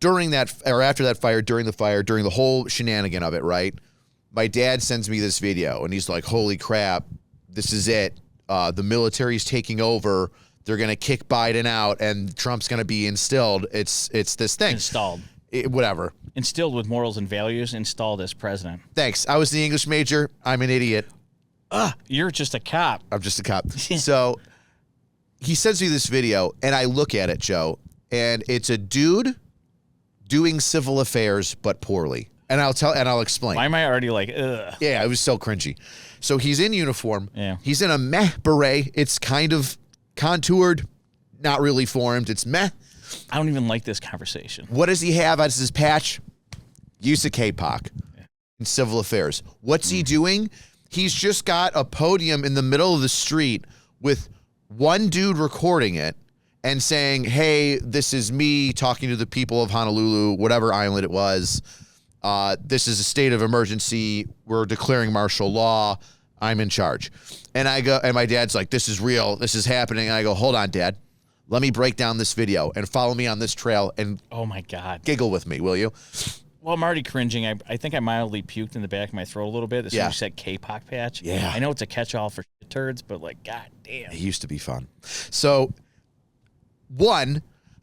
during that, or after that fire, during the whole shenanigan of it, right? My dad sends me this video, and he's like, holy crap, this is it. The military's taking over. They're going to kick Biden out, and Trump's going to be instilled. It's this thing. Installed. Whatever. Instilled with morals and values, installed as president. Thanks. I was the English major. I'm an idiot. You're just a cop. I'm just a cop. So he sends me this video, and I look at it, Joe, and it's a dude doing civil affairs, but poorly. And I'll explain. Why am I already like, ugh? Yeah, it was so cringy. So he's in uniform. Yeah. He's in a meh beret. It's kind of contoured, not really formed. It's meh. I don't even like this conversation. What does he have as his patch? Use of K-pop in civil affairs. What's he doing? He's just got a podium in the middle of the street with one dude recording it and saying, hey, this is me talking to the people of Honolulu, whatever island it was. This is a state of emergency. We're declaring martial law. I'm in charge. And I go, and my dad's like, this is real. This is happening. And I go, hold on, Dad. Let me break down this video and follow me on this trail and Oh, my God. giggle with me, will you? Well, I'm already cringing. I think I mildly puked in the back of my throat a little bit as soon as you said K-pop patch. Yeah. I know it's a catch-all for shit turds, but like, God damn. It used to be fun. So,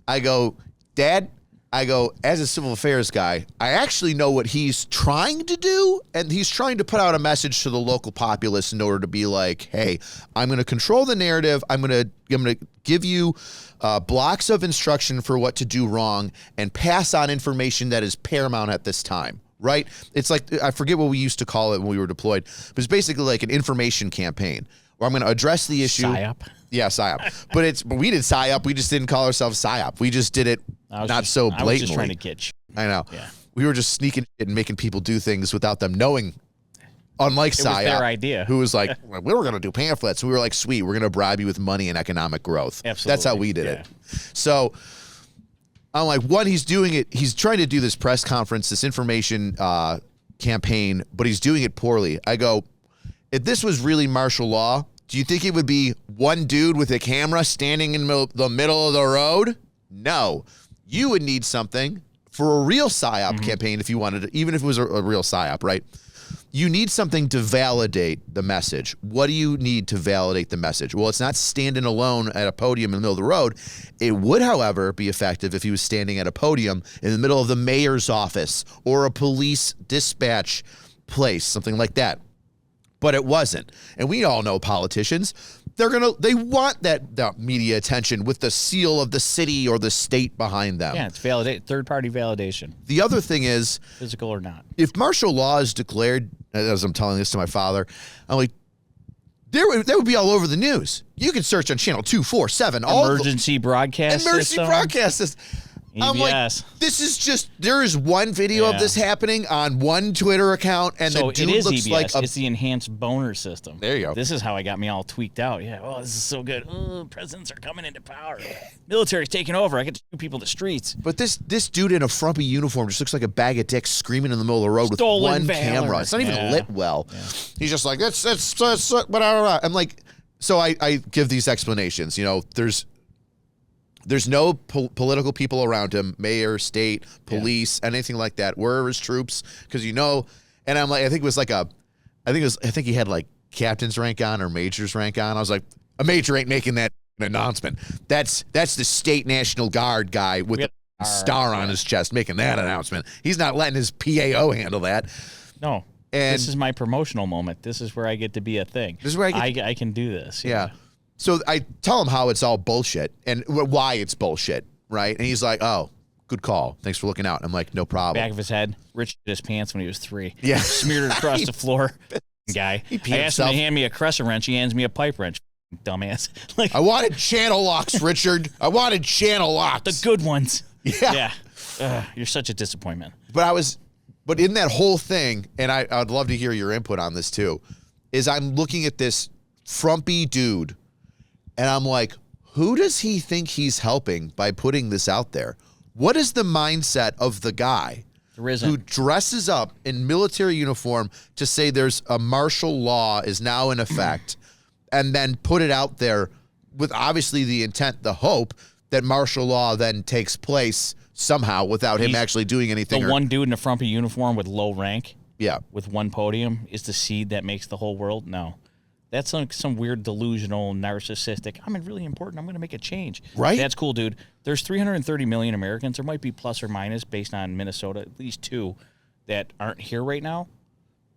I go, Dad, as a civil affairs guy, I actually know what he's trying to do, and he's trying to put out a message to the local populace in order to be like, hey, I'm going to control the narrative. I'm going to give you blocks of instruction for what to do wrong and pass on information that is paramount at this time. Right? It's like, I forget what we used to call it when we were deployed, but it's basically like an information campaign where I'm going to address the issue. Psy-op? Yeah, Psy-op. But we did Psy-op. We just didn't call ourselves Psy-op. We just did it so blatantly. I was just trying to get shit. I know. Yeah. We were just sneaking shit and making people do things without them knowing. Unlike Psy-op. It was their idea. Who was like, we were going to do pamphlets. We were like, sweet, we're going to bribe you with money and economic growth. Absolutely. That's how we did it. So I'm like, he's doing it. He's trying to do this press conference, this information campaign, but he's doing it poorly. I go, if this was really martial law, do you think it would be one dude with a camera standing in the middle of the road? No. You would need something for a real PSYOP campaign if you wanted to, even if it was a real PSYOP, right? You need something to validate the message. What do you need to validate the message? Well, it's not standing alone at a podium in the middle of the road. It would, however, be effective if he was standing at a podium in the middle of the mayor's office or a police dispatch place, something like that. But it wasn't. And we all know politicians, they want that media attention with the seal of the city or the state behind them. Yeah, it's third-party validation. The other thing is, physical or not, if martial law is declared, as I'm telling this to my father, I'm like, that would be all over the news. You can search on channel 247. Emergency broadcast system. I'm like, this is just, there is one video of this happening on one Twitter account, and so the dude it is looks EBS. like it's the enhanced boner system. There you go. This is how I got me all tweaked out. Yeah, oh, this is so good. Oh, presidents are coming into power. Military's taking over. I get to shoot people to the streets. But this dude in a frumpy uniform just looks like a bag of dicks screaming in the middle of the road with one camera. It's not even lit well. Yeah. He's just like, it's whatever. I'm like, so I give these explanations. You know, there's no political people around him, mayor, state, police, anything like that. Where are his troops? Because and I'm like, I think he had like captain's rank on or major's rank on. I was like, a major ain't making that announcement. That's the state National Guard guy with the star on his chest making that announcement. He's not letting his PAO handle that. No. And this is my promotional moment. This is where I get to be a thing. This is where I can do this. Yeah. So I tell him how it's all bullshit and why it's bullshit, right? And he's like, oh, good call. Thanks for looking out. I'm like, no problem. Back of his head, Rich did his pants when he was 3. Yeah. Smeared it across the floor. Guy. He peed I asked him himself. to hand me a crescent wrench. He hands me a pipe wrench. Dumbass. Like I wanted channel locks, Richard. I wanted channel locks. the good ones. Yeah. You're such a disappointment. But in that whole thing, and I'd love to hear your input on this too, is I'm looking at this frumpy dude, and I'm like, who does he think he's helping by putting this out there? What is the mindset of the guy who dresses up in military uniform to say there's a martial law is now in effect, and then put it out there with obviously the intent, the hope that martial law then takes place somehow without him actually doing anything? The one dude in a frumpy uniform with low rank, yeah, with one podium, is the seed that makes the whole world? No. That's like some weird delusional, narcissistic, I'm really important, I'm going to make a change. Right? That's cool, dude. There's 330 million Americans. There might be plus or minus, based on Minnesota, at least 2 that aren't here right now.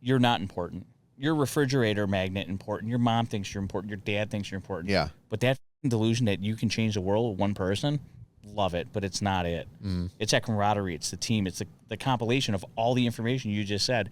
You're not important. Your refrigerator magnet important. Your mom thinks you're important. Your dad thinks you're important. Yeah. But that delusion that you can change the world with one person, love it, but it's not it. It's that camaraderie. It's the team. It's the compilation of all the information you just said.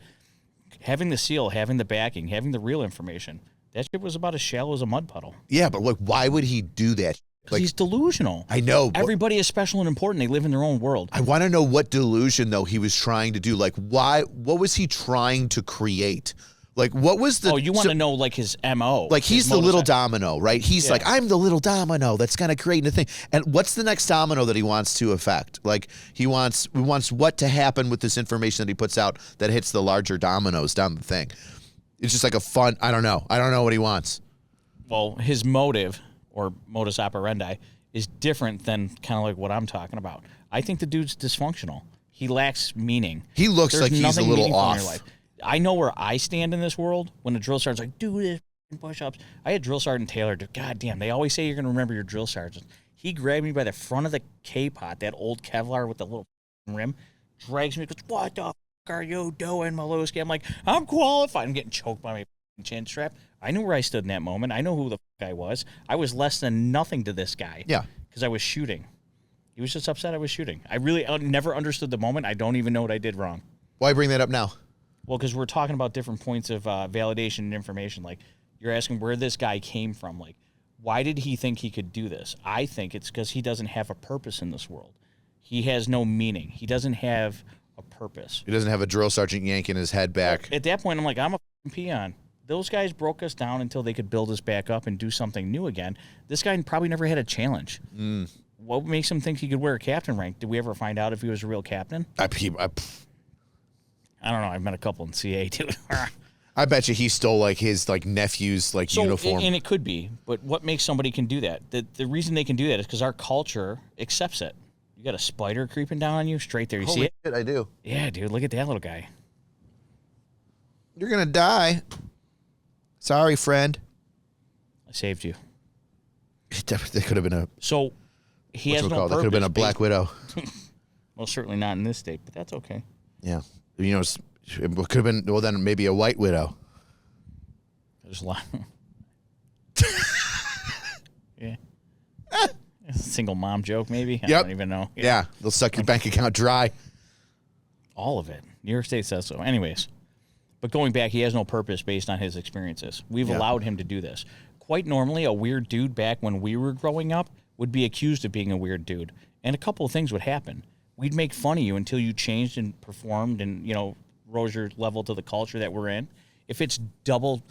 Having the seal, having the backing, having the real information. That shit was about as shallow as a mud puddle. Yeah, but like, why would he do that? Because he's delusional. I know. Everybody is special and important. They live in their own world. I want to know what delusion, though, he was trying to do. Like, why? What was he trying to create? Like, what was the... Oh, you want to know, like, his M.O. Like, he's the little domino, right? He's like, I'm the little domino that's going to create a thing. And what's the next domino that he wants to affect? Like, he wants what to happen with this information that he puts out that hits the larger dominoes down the thing. It's just like a fun... I don't know. I don't know what he wants. Well, his motive, or modus operandi, is different than kind of like what I'm talking about. I think the dude's dysfunctional. He lacks meaning. He looks like he's a little off. I know where I stand in this world when a drill sergeant's like, do this, push-ups. I had Drill Sergeant Taylor do, God damn, they always say you're going to remember your drill sergeant. He grabbed me by the front of the K-pot, that old Kevlar with the little rim, drags me, goes, what the fuck are you doing, Maluski? I'm like, I'm qualified. I'm getting choked by my chin strap. I knew where I stood in that moment. I know who the fuck I was. I was less than nothing to this guy. Yeah. Because I was shooting. He was just upset I was shooting. I really never understood the moment. I don't even know what I did wrong. Why bring that up now? Well, because we're talking about different points of validation and information. Like, you're asking where this guy came from. Like, why did he think he could do this? I think it's because he doesn't have a purpose in this world. He has no meaning. He doesn't have a purpose. He doesn't have a drill sergeant yanking his head back. At that point, I'm like, I'm a peon. Those guys broke us down until they could build us back up and do something new again. This guy probably never had a challenge. What makes him think he could wear a captain rank? Did we ever find out if he was a real captain? I don't know. I've met a couple in CA, too. I bet you he stole like his like nephew's like uniform. And it could be, but what makes somebody can do that? The reason they can do that is because our culture accepts it. You got a spider creeping down on you straight there. You see it? Shit, I do. Yeah, dude. Look at that little guy. You're gonna die. Sorry, friend. I saved you. That could have been a. So he has no purpose. That could have been a Black Widow. Well, certainly not in this state, but that's okay. Yeah. You know, it could have been, well, then maybe a White Widow. There's a lot. Yeah. A single mom joke, maybe? I don't even know. Yeah. They'll suck your bank account dry. All of it. New York State says so. Anyways. But going back, he has no purpose based on his experiences. We've allowed him to do this. Quite normally, a weird dude back when we were growing up would be accused of being a weird dude. And a couple of things would happen. We'd make fun of you until you changed and performed and, you know, rose your level to the culture that we're in. If it's double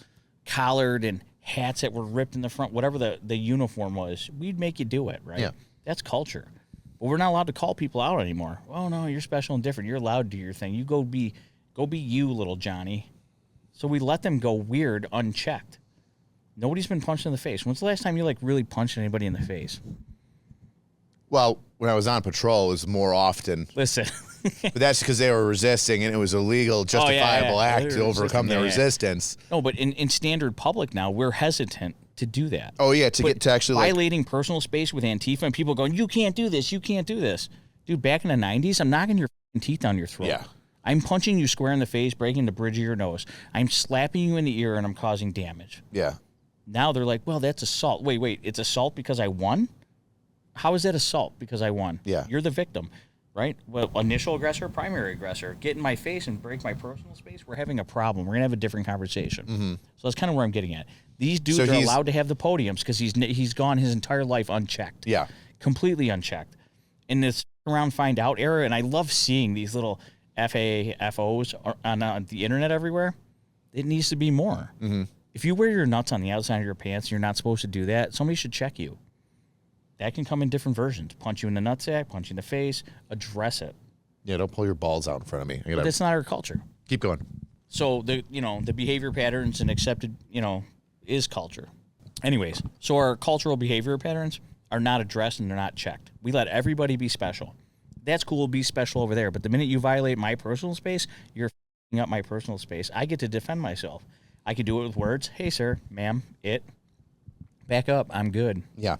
collared and hats that were ripped in the front, whatever the uniform was, we'd make you do it, right? Yeah. That's culture. But we're not allowed to call people out anymore. Oh, no, you're special and different. You're allowed to do your thing. You go be you, little Johnny. So we let them go weird, unchecked. Nobody's been punched in the face. When's the last time you, like, really punched anybody in the face? Well, when I was on patrol, it was more often. Listen. But that's because they were resisting, and it was a legal, justifiable act to overcome their resistance. No, but in standard public now, we're hesitant to do that. Oh, yeah, to get to actually... Violating personal space with Antifa and people going, you can't do this, you can't do this. Dude, back in the 90s, I'm knocking your teeth down your throat. Yeah. I'm punching you square in the face, breaking the bridge of your nose. I'm slapping you in the ear, and I'm causing damage. Yeah. Now they're like, well, that's assault. Wait, it's assault because I won? How is that assault because I won? Yeah. You're the victim, right? Well, initial aggressor, primary aggressor. Get in my face and break my personal space. We're having a problem. We're going to have a different conversation. Mm-hmm. So that's kind of where I'm getting at. These dudes are allowed to have the podiums because he's gone his entire life unchecked. Yeah. Completely unchecked. In this around find out era, and I love seeing these little FAFOs on the internet everywhere. It needs to be more. Mm-hmm. If you wear your nuts on the outside of your pants and you're not supposed to do that, somebody should check you. That can come in different versions. Punch you in the nutsack, punch you in the face, address it. Yeah, don't pull your balls out in front of me. But that's not our culture. Keep going. So the behavior patterns and accepted, is culture. Anyways, so our cultural behavior patterns are not addressed and they're not checked. We let everybody be special. That's cool, be special over there. But the minute you violate my personal space, you're f***ing up my personal space. I get to defend myself. I could do it with words. Hey, sir, ma'am, back up. I'm good. Yeah.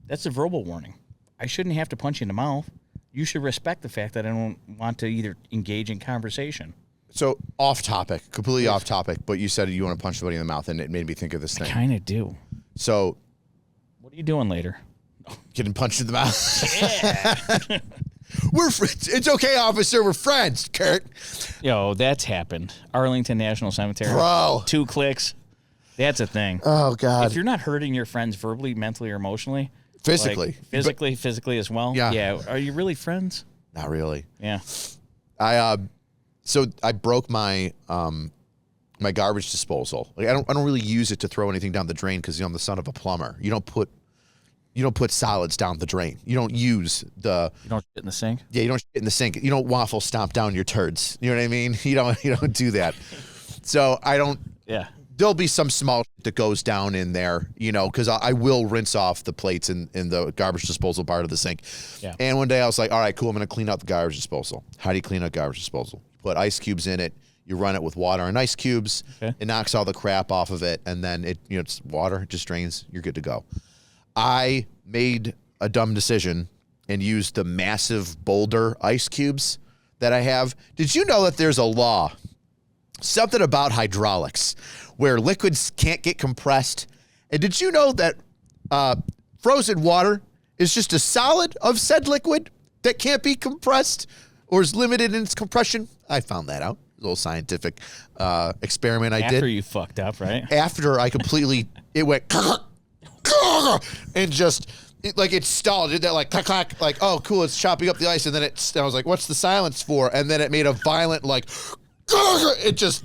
That's a verbal warning. I shouldn't have to punch you in the mouth. You should respect the fact that I don't want to either engage in conversation. So off topic, completely off topic, but you said you want to punch somebody in the mouth, and it made me think of this thing. I kind of do. So what are you doing later? Getting punched in the mouth. Yeah. We're friends. It's okay, officer. We're friends, Kurt. Yo, that's happened. Arlington National Cemetery. Bro. 2 clicks. That's a thing. Oh, God. If you're not hurting your friends verbally, mentally, or emotionally. Physically. Physically as well. Yeah. Are you really friends? Not really. Yeah. So I broke my my garbage disposal. Like I don't really use it to throw anything down the drain because I'm the son of a plumber. You don't put solids down the drain. You don't use the. You don't shit in the sink. Yeah, you don't shit in the sink. You don't waffle stomp down your turds. You know what I mean? You don't do that. So I don't. Yeah. There'll be some small shit that goes down in there, because I will rinse off the plates in the garbage disposal part of the sink. Yeah. And one day I was like, all right, cool, I'm going to clean out the garbage disposal. How do you clean out garbage disposal? You put ice cubes in it. You run it with water and ice cubes. Okay. It knocks all the crap off of it. And then it's water. It just drains. You're good to go. I made a dumb decision and used the massive boulder ice cubes that I have. Did you know that there's a law, something about hydraulics, where liquids can't get compressed? And did you know that frozen water is just a solid of said liquid that can't be compressed or is limited in its compression? I found that out. A little scientific experiment I did. After you fucked up, right? After I completely, it went and just, it stalled. It did that like clack, clack, like, oh, cool, it's chopping up the ice. And then I was like, what's the silence for? And then it made a violent, like, it just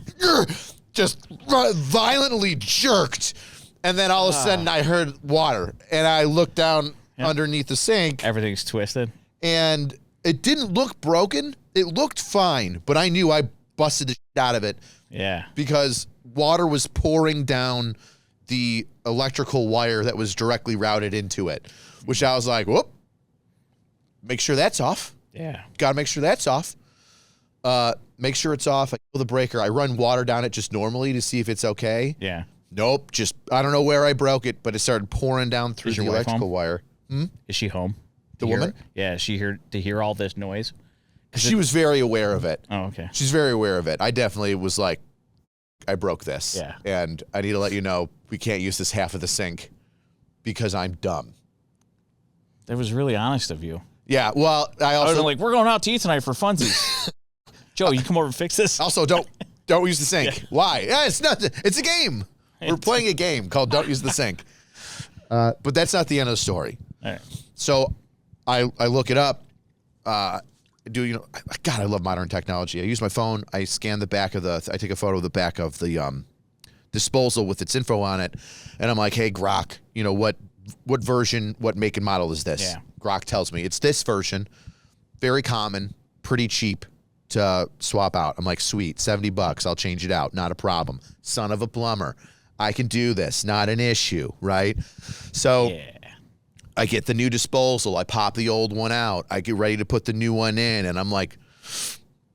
violently jerked. And then all of a sudden I heard water. And I looked down underneath the sink. Everything's twisted. And it didn't look broken. It looked fine. But I knew I busted the shit out of it. Yeah. Because water was pouring down the electrical wire that was directly routed into it. Which I was like, whoop. Make sure that's off. Yeah. Got to make sure that's off. Make sure it's off. I pull the breaker. I run water down it just normally to see if it's okay. Yeah. Nope. Just, I don't know where I broke it, but it started pouring down through the electrical wire. Is she home? The woman? Yeah. Is she here to hear all this noise? She was very aware of it. Oh, okay. She's very aware of it. I definitely was like, I broke this. Yeah. And I need to let you know we can't use this half of the sink because I'm dumb. That was really honest of you. Yeah. Well, I I was also like, we're going out to eat tonight for funsies. Joe, you come over and fix this? also don't use the sink. Yeah. Why? Yeah, it's nothing. It's a game. We're playing a game called Don't Use the Sink. But that's not the end of the story. All right. So I look it up. God, I love modern technology. I use my phone. I scan the back of I take a photo of the back of the disposal with its info on it. And I'm like, hey, Grok, what version, what make and model is this? Yeah. Grok tells me it's this version, very common, pretty cheap to swap out. I'm like, sweet, $70. I'll change it out. Not a problem. Son of a plumber. I can do this. Not an issue, right? So Yeah. I get the new disposal. I pop the old one out. I get ready to put the new one in. And I'm like,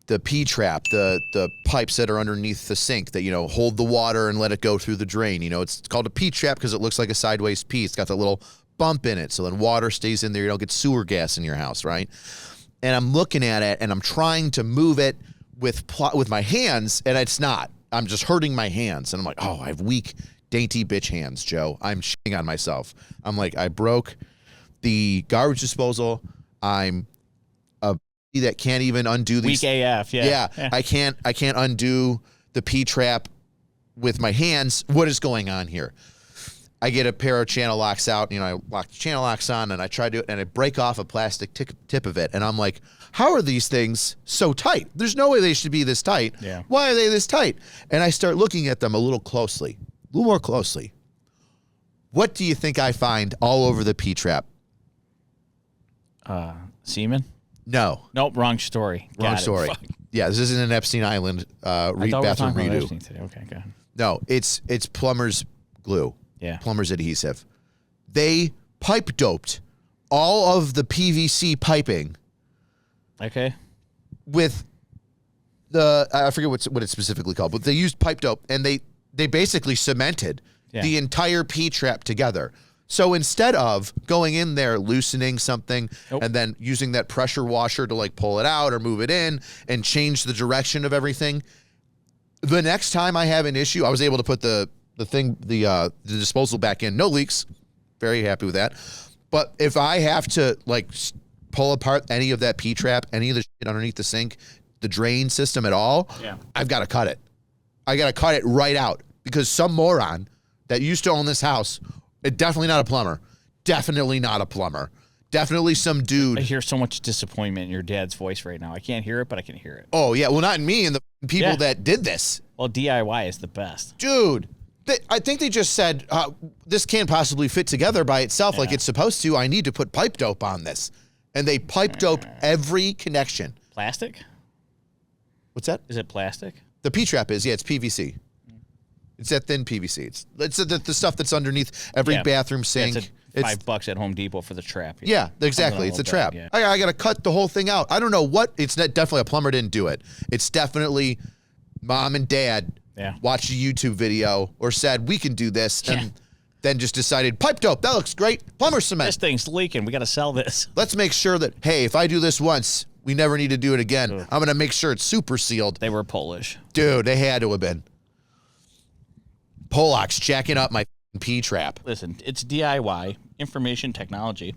the P-trap, the pipes that are underneath the sink that, hold the water and let it go through the drain. It's called a P-trap because it looks like a sideways P. It's got that little bump in it. So then water stays in there. You don't get sewer gas in your house, right? And I'm looking at it and I'm trying to move it with my hands, and it's not. I'm just hurting my hands. And I'm like, oh, I have weak dainty bitch hands, Joe. I'm shitting on myself. I'm like, I broke the garbage disposal. I'm a that can't even undo these. Weak AF, yeah. I can't undo the P-trap with my hands. What is going on here? I get a pair of channel locks out. I lock the channel locks on, and I try to, and I break off a plastic tip of it. And I'm like, how are these things so tight? There's no way they should be this tight. Yeah. Why are they this tight? And I start looking at them a little more closely. What do you think I find all over the P-trap? Semen? No. Nope, wrong story. Wrong story. Fuck. Yeah, this isn't an Epstein Island bathroom redo. Epstein today. Okay, go ahead. No, it's plumber's glue. Yeah. Plumber's adhesive. They pipe doped all of the PVC piping. Okay. With I forget what it's specifically called, but they used pipe dope, and they basically cemented the entire P-trap together. So instead of going in there, loosening something, and then using that pressure washer to like pull it out or move it in and change the direction of everything, the next time I have an issue, I was able to put the disposal back in. No leaks. Very happy with that. But if I have to like pull apart any of that P-trap, any of the shit underneath the sink, the drain system at all, I've got to cut it. I got to cut it right out because some moron that used to own this house, definitely not a plumber. Definitely not a plumber. Definitely some dude. I hear so much disappointment in your dad's voice right now. I can't hear it, but I can hear it. Oh, yeah. Well, not in me and the people that did this. Well, DIY is the best. Dude, I think they just said, this can't possibly fit together by itself like it's supposed to. I need to put pipe dope on this. And they pipe dope every connection. Plastic? What's that? Is it plastic? The P-trap is, it's PVC. It's that thin PVC. It's the stuff that's underneath every bathroom sink. It's $5 at Home Depot for the trap. Yeah, exactly. It's a trap. Yeah. I got to cut the whole thing out. I don't know what. It's not, definitely a plumber didn't do it. It's definitely mom and dad watched a YouTube video or said, we can do this. And then just decided, pipe dope, that looks great. Plumber cement. This thing's leaking. We got to sell this. Let's make sure that, hey, if I do this once, we never need to do it again. I'm going to make sure it's super sealed. They were Polish. Dude, they had to have been. Polacks jacking up my P-trap. Listen, it's DIY, information technology.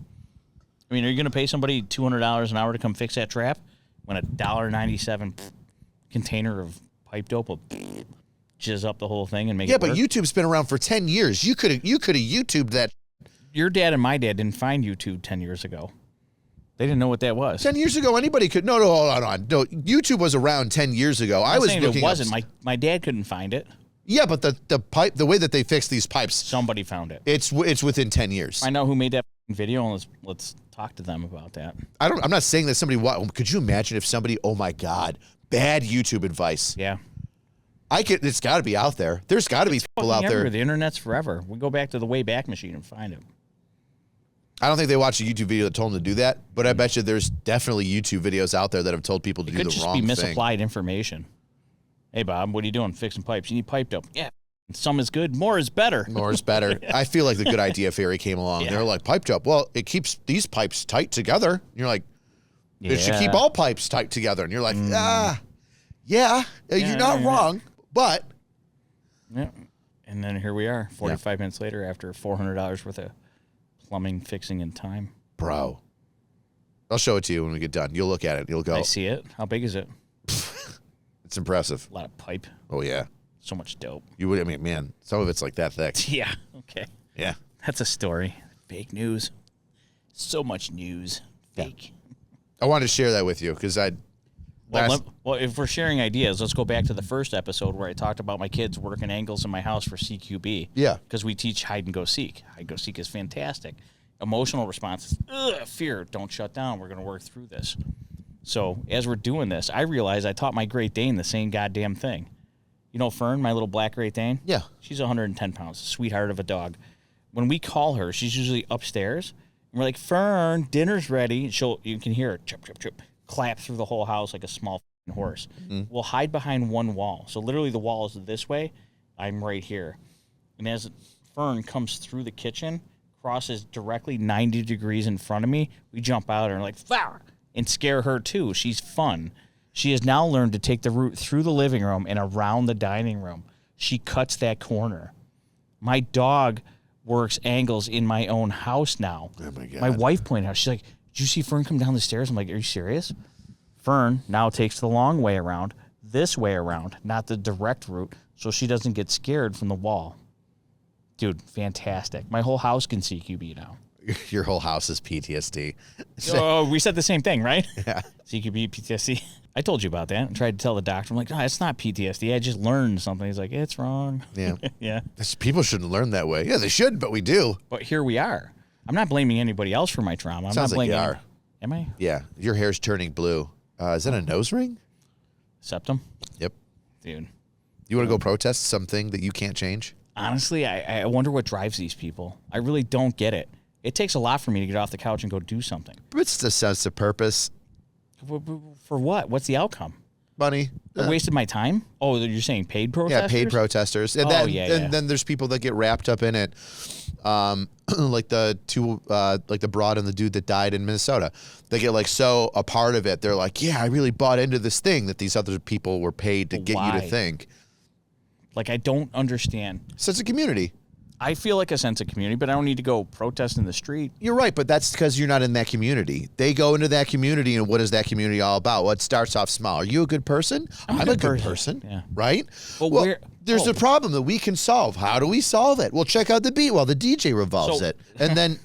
I mean, are you going to pay somebody $200 an hour to come fix that trap when a $1.97 container of pipe dope will jizz up the whole thing and make it work? Yeah, but YouTube's been around for 10 years. You could have YouTubed that. Your dad and my dad didn't find YouTube 10 years ago. They didn't know what that was. 10 years ago, anybody could. No, hold on. No, YouTube was around 10 years ago. I was looking. It wasn't. My dad couldn't find it. Yeah, but the way that they fix these pipes, somebody found it. It's within 10 years. I know who made that video, and let's talk to them about that. I'm not saying that somebody. Could you imagine if somebody? Oh my God, bad YouTube advice. Yeah, It's got to be out there. There's got to be people out there. The internet's forever. We go back to the Wayback Machine and find it. I don't think they watched a YouTube video that told them to do that, but I bet you there's definitely YouTube videos out there that have told people to do the wrong thing. It could just be misapplied information. Hey, Bob, what are you doing? Fixing pipes. You need pipe dope. Yeah. Some is good. More is better. More is better. I feel like the good idea fairy came along. They're like, pipe dope. Well, it keeps these pipes tight together. And you're like, it should keep all pipes tight together. And you're like, you're not wrong, but. Yeah. And then here we are, 45 minutes later after $400 worth of plumbing fixing and time. Bro. I'll show it to you when we get done. You'll look at it. You'll go. I see it. How big is it? It's impressive. A lot of pipe. Oh, yeah. So much dope. Man, some of it's like that thick. Yeah. Okay. Yeah. That's a story. Fake news. So much news. Fake. I wanted to share that with you because Well, if we're sharing ideas, let's go back to the first episode where I talked about my kids working angles in my house for CQB. Yeah. Because we teach hide and go seek. Hide and go seek is fantastic. Emotional response is fear. Don't shut down. We're going to work through this. So as we're doing this, I realized I taught my Great Dane the same goddamn thing. You know Fern, my little black Great Dane? Yeah. She's 110 pounds, a sweetheart of a dog. When we call her, she's usually upstairs. And we're like, Fern, dinner's ready. You can hear her chip, chip, chip, clap through the whole house like a small horse. Mm-hmm. We'll hide behind one wall. So literally the wall is this way. I'm right here. And as Fern comes through the kitchen, crosses directly 90 degrees in front of me, we jump out and we're like, flower. And scare her too. She's fun. She has now learned to take the route through the living room and around the dining room. She cuts that corner. My dog works angles in my own house now. Oh my God. My wife pointed out, she's like, did you see Fern come down the stairs? I'm like, are you serious? Fern now takes the long way around, this way around, not the direct route, so she doesn't get scared from the wall. Dude, fantastic. My whole house can CQB now. Your whole house is PTSD. Oh, we said the same thing, right? Yeah. CQB, PTSD. I told you about that. I tried to tell the doctor. I'm like, no, it's not PTSD. I just learned something. He's like, it's wrong. Yeah. Yeah. People shouldn't learn that way. Yeah, they should, but we do. But here we are. I'm not blaming anybody else for my trauma. I'm Sounds not like blaming. you are. Am I? Yeah. Your hair's turning blue. Is that a nose ring? Septum? Yep. Dude. You want to go protest something that you can't change? Honestly, I wonder what drives these people. I really don't get it. It takes a lot for me to get off the couch and go do something. It's the sense of purpose. For what? What's the outcome? Money. I wasted my time? Oh, you're saying paid protesters? Yeah, paid protesters. And then there's people that get wrapped up in it. Like the broad and the dude that died in Minnesota. They get like so a part of it. They're like, yeah, I really bought into this thing that these other people were paid to get you to think. Like, I don't understand. Sense of community. I feel like a sense of community, but I don't need to go protest in the street. You're right, but that's because you're not in that community. They go into that community, and what is that community all about? Well, it starts off small. Are you a good person? I'm a good person. Yeah. Right? Well, there's a problem that we can solve. How do we solve it? Well, check out the beat while the DJ revolves it. And then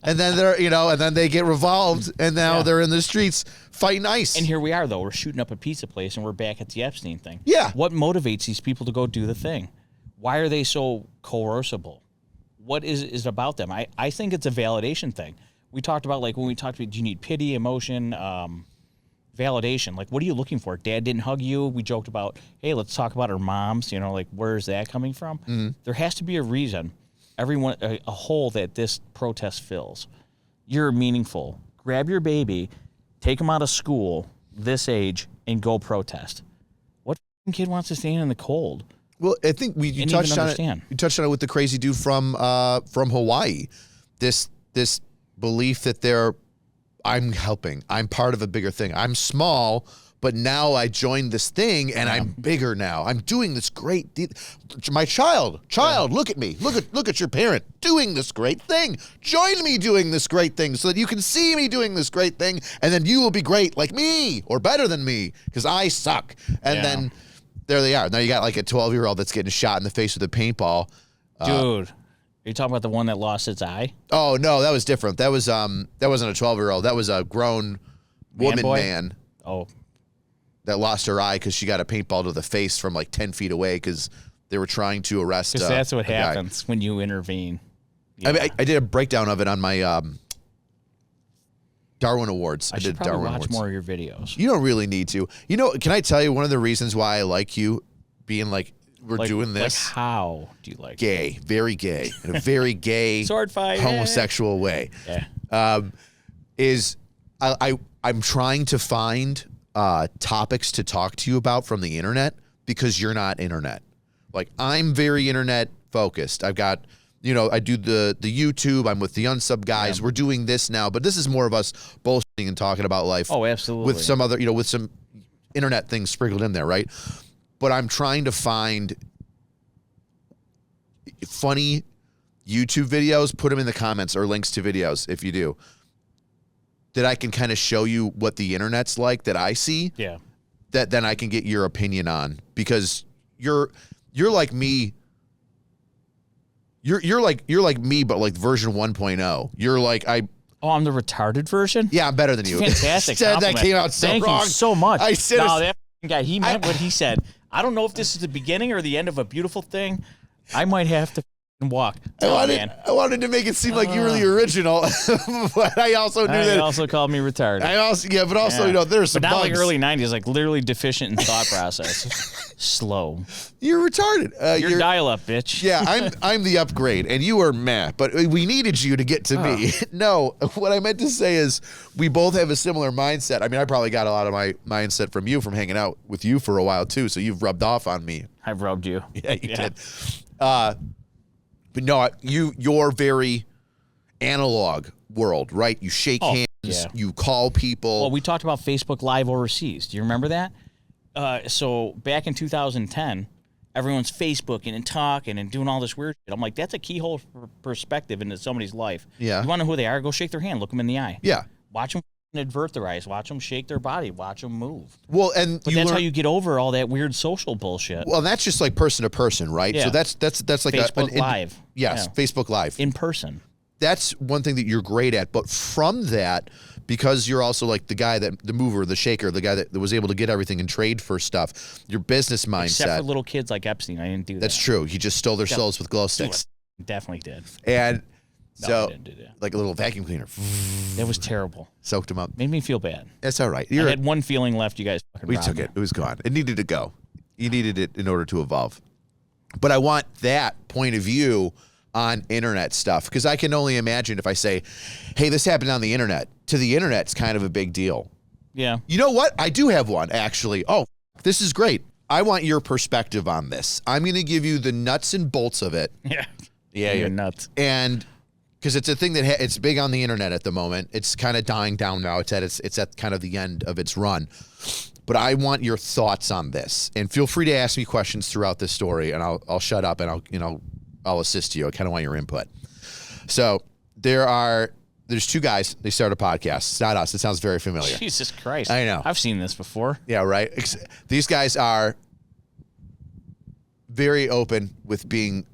and then then they get revolved, and now they're in the streets fighting ice. And here we are, though. We're shooting up a pizza place, and we're back at the Epstein thing. Yeah. What motivates these people to go do the thing? Why are they so coercible? What is it about them? I think it's a validation thing. We talked about, like, when we talked about, do you need pity, emotion, validation? Like, what are you looking for? Dad didn't hug you. We joked about, hey, let's talk about our moms. You know, like, where's that coming from? Mm-hmm. There has to be a reason. Everyone, a hole that this protest fills. You're meaningful. Grab your baby, take him out of school this age, and go protest. What kid wants to stand in the cold? Well, I think you touched on it. You touched on it with the crazy dude from Hawaii. This belief that I'm helping. I'm part of a bigger thing. I'm small, but now I joined this thing, and I'm bigger now. I'm doing this great. My child, look at me. Look at your parent doing this great thing. Join me doing this great thing so that you can see me doing this great thing, and then you will be great like me or better than me because I suck. And then there they are. Now you got like a 12-year-old that's getting shot in the face with a paintball. Dude, are you talking about the one that lost its eye? Oh no, that was different. That wasn't a 12-year-old. That was a grown man. Oh. That lost her eye because she got a paintball to the face from like 10 feet away because they were trying to arrest. Because that's what happens when you intervene. Yeah. I did a breakdown of it on my Darwin Awards. I should did Darwin watch Awards. more of your videos. You don't really need to. You know, can I tell you one of the reasons why I like you being like, we're doing this? Like, how do you like gay, very gay, in a very gay, sword fight, homosexual way. Yeah. I'm trying to find topics to talk to you about from the internet because you're not internet. Like, I'm very internet focused. I've got, I do the YouTube. I'm with the Unsub guys. Yeah. We're doing this now, but this is more of us bullshitting and talking about life. Oh, absolutely. With some other, with some internet things sprinkled in there, right? But I'm trying to find funny YouTube videos, put them in the comments or links to videos if you do, that I can kind of show you what the internet's like that I see. Yeah. That then I can get your opinion on, because you're like me. You're like me, but like version 1.0. You're like Oh, I'm the retarded version? Yeah, I'm better than you. Fantastic. That came out so Thank wrong. Thank you so much. I said that guy, he meant what he said. I don't know if this is the beginning or the end of a beautiful thing. I might have to walk. I wanted to make it seem like you were the original, but I also knew that. He also called me retarded. There's some but not bugs. Like early 90s, like literally deficient in thought process. Slow. You're retarded. You're dial-up, bitch. Yeah, I'm the upgrade, and you are meh, but we needed you to get to me. No, what I meant to say is we both have a similar mindset. I mean, I probably got a lot of my mindset from you from hanging out with you for a while, too, so you've rubbed off on me. I've rubbed you. Yeah, you did. But no, you're very analog world, right? You shake hands, you call people. Well, we talked about Facebook Live overseas. Do you remember that? So back in 2010, everyone's Facebooking and talking and doing all this weird shit. I'm like, that's a keyhole perspective into somebody's life. Yeah. You want to know who they are? Go shake their hand. Look them in the eye. Yeah. Watch them advert their eyes. Watch them shake their body. Watch them move. Well, and but that's how you get over all that weird social bullshit. Well, that's just like person to person, right? Yeah. So that's like Facebook Live. Yes, yeah. Facebook Live. In person. That's one thing that you're great at. But from that, because you're also like the mover, the shaker, the guy that was able to get everything and trade for stuff, your business mindset. Except for little kids like Epstein. I didn't do that. That's true. He just stole their souls with glow sticks. Definitely did. And no, I didn't do that. Like a little vacuum cleaner. That was terrible. Soaked him up. Made me feel bad. That's all right. I had one feeling left. You guys fucking We took it. It was gone. It needed to go. You needed it in order to evolve. But I want that point of view on internet stuff, because I can only imagine if I say, hey, this happened on the internet. To the internet, it's kind of a big deal. Yeah. You know what? I do have one, actually. Oh, this is great. I want your perspective on this. I'm going to give you the nuts and bolts of it. Yeah. Yeah, you're nuts. And because it's a thing that it's big on the internet at the moment. It's kind of dying down now. It's at kind of the end of its run. But I want your thoughts on this, and feel free to ask me questions throughout this story, and I'll shut up and I'll assist you. I kind of want your input. So there's two guys. They start a podcast. It's not us. It sounds very familiar. Jesus Christ. I know. I've seen this before. Yeah, right. These guys are very open with being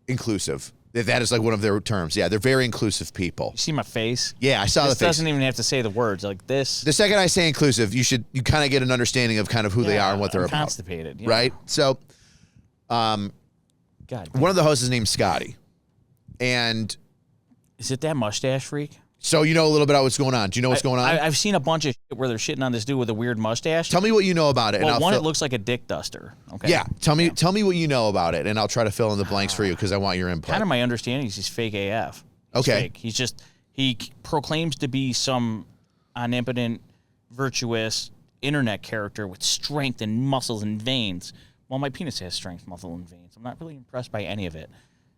inclusive. That is like one of their terms. Yeah, they're very inclusive people. You see my face? Yeah, I saw the face. This doesn't even have to say the words like this. The second I say inclusive, you kind of get an understanding of kind of who they are and what they're about. Constipated. Yeah. Right? So, God. One of the hosts is named Scotty. And is it that mustache freak? So you know a little bit about what's going on. Do you know what's going on? I've seen a bunch of shit where they're shitting on this dude with a weird mustache. Tell me what you know about it. Well, it looks like a dick duster. Okay. Yeah. Tell me what you know about it, and I'll try to fill in the blanks for you because I want your input. Kind of my understanding is he's fake AF. He's okay. Fake. He proclaims to be some omnipotent, virtuous internet character with strength and muscles and veins. Well, my penis has strength, muscle, and veins. I'm not really impressed by any of it.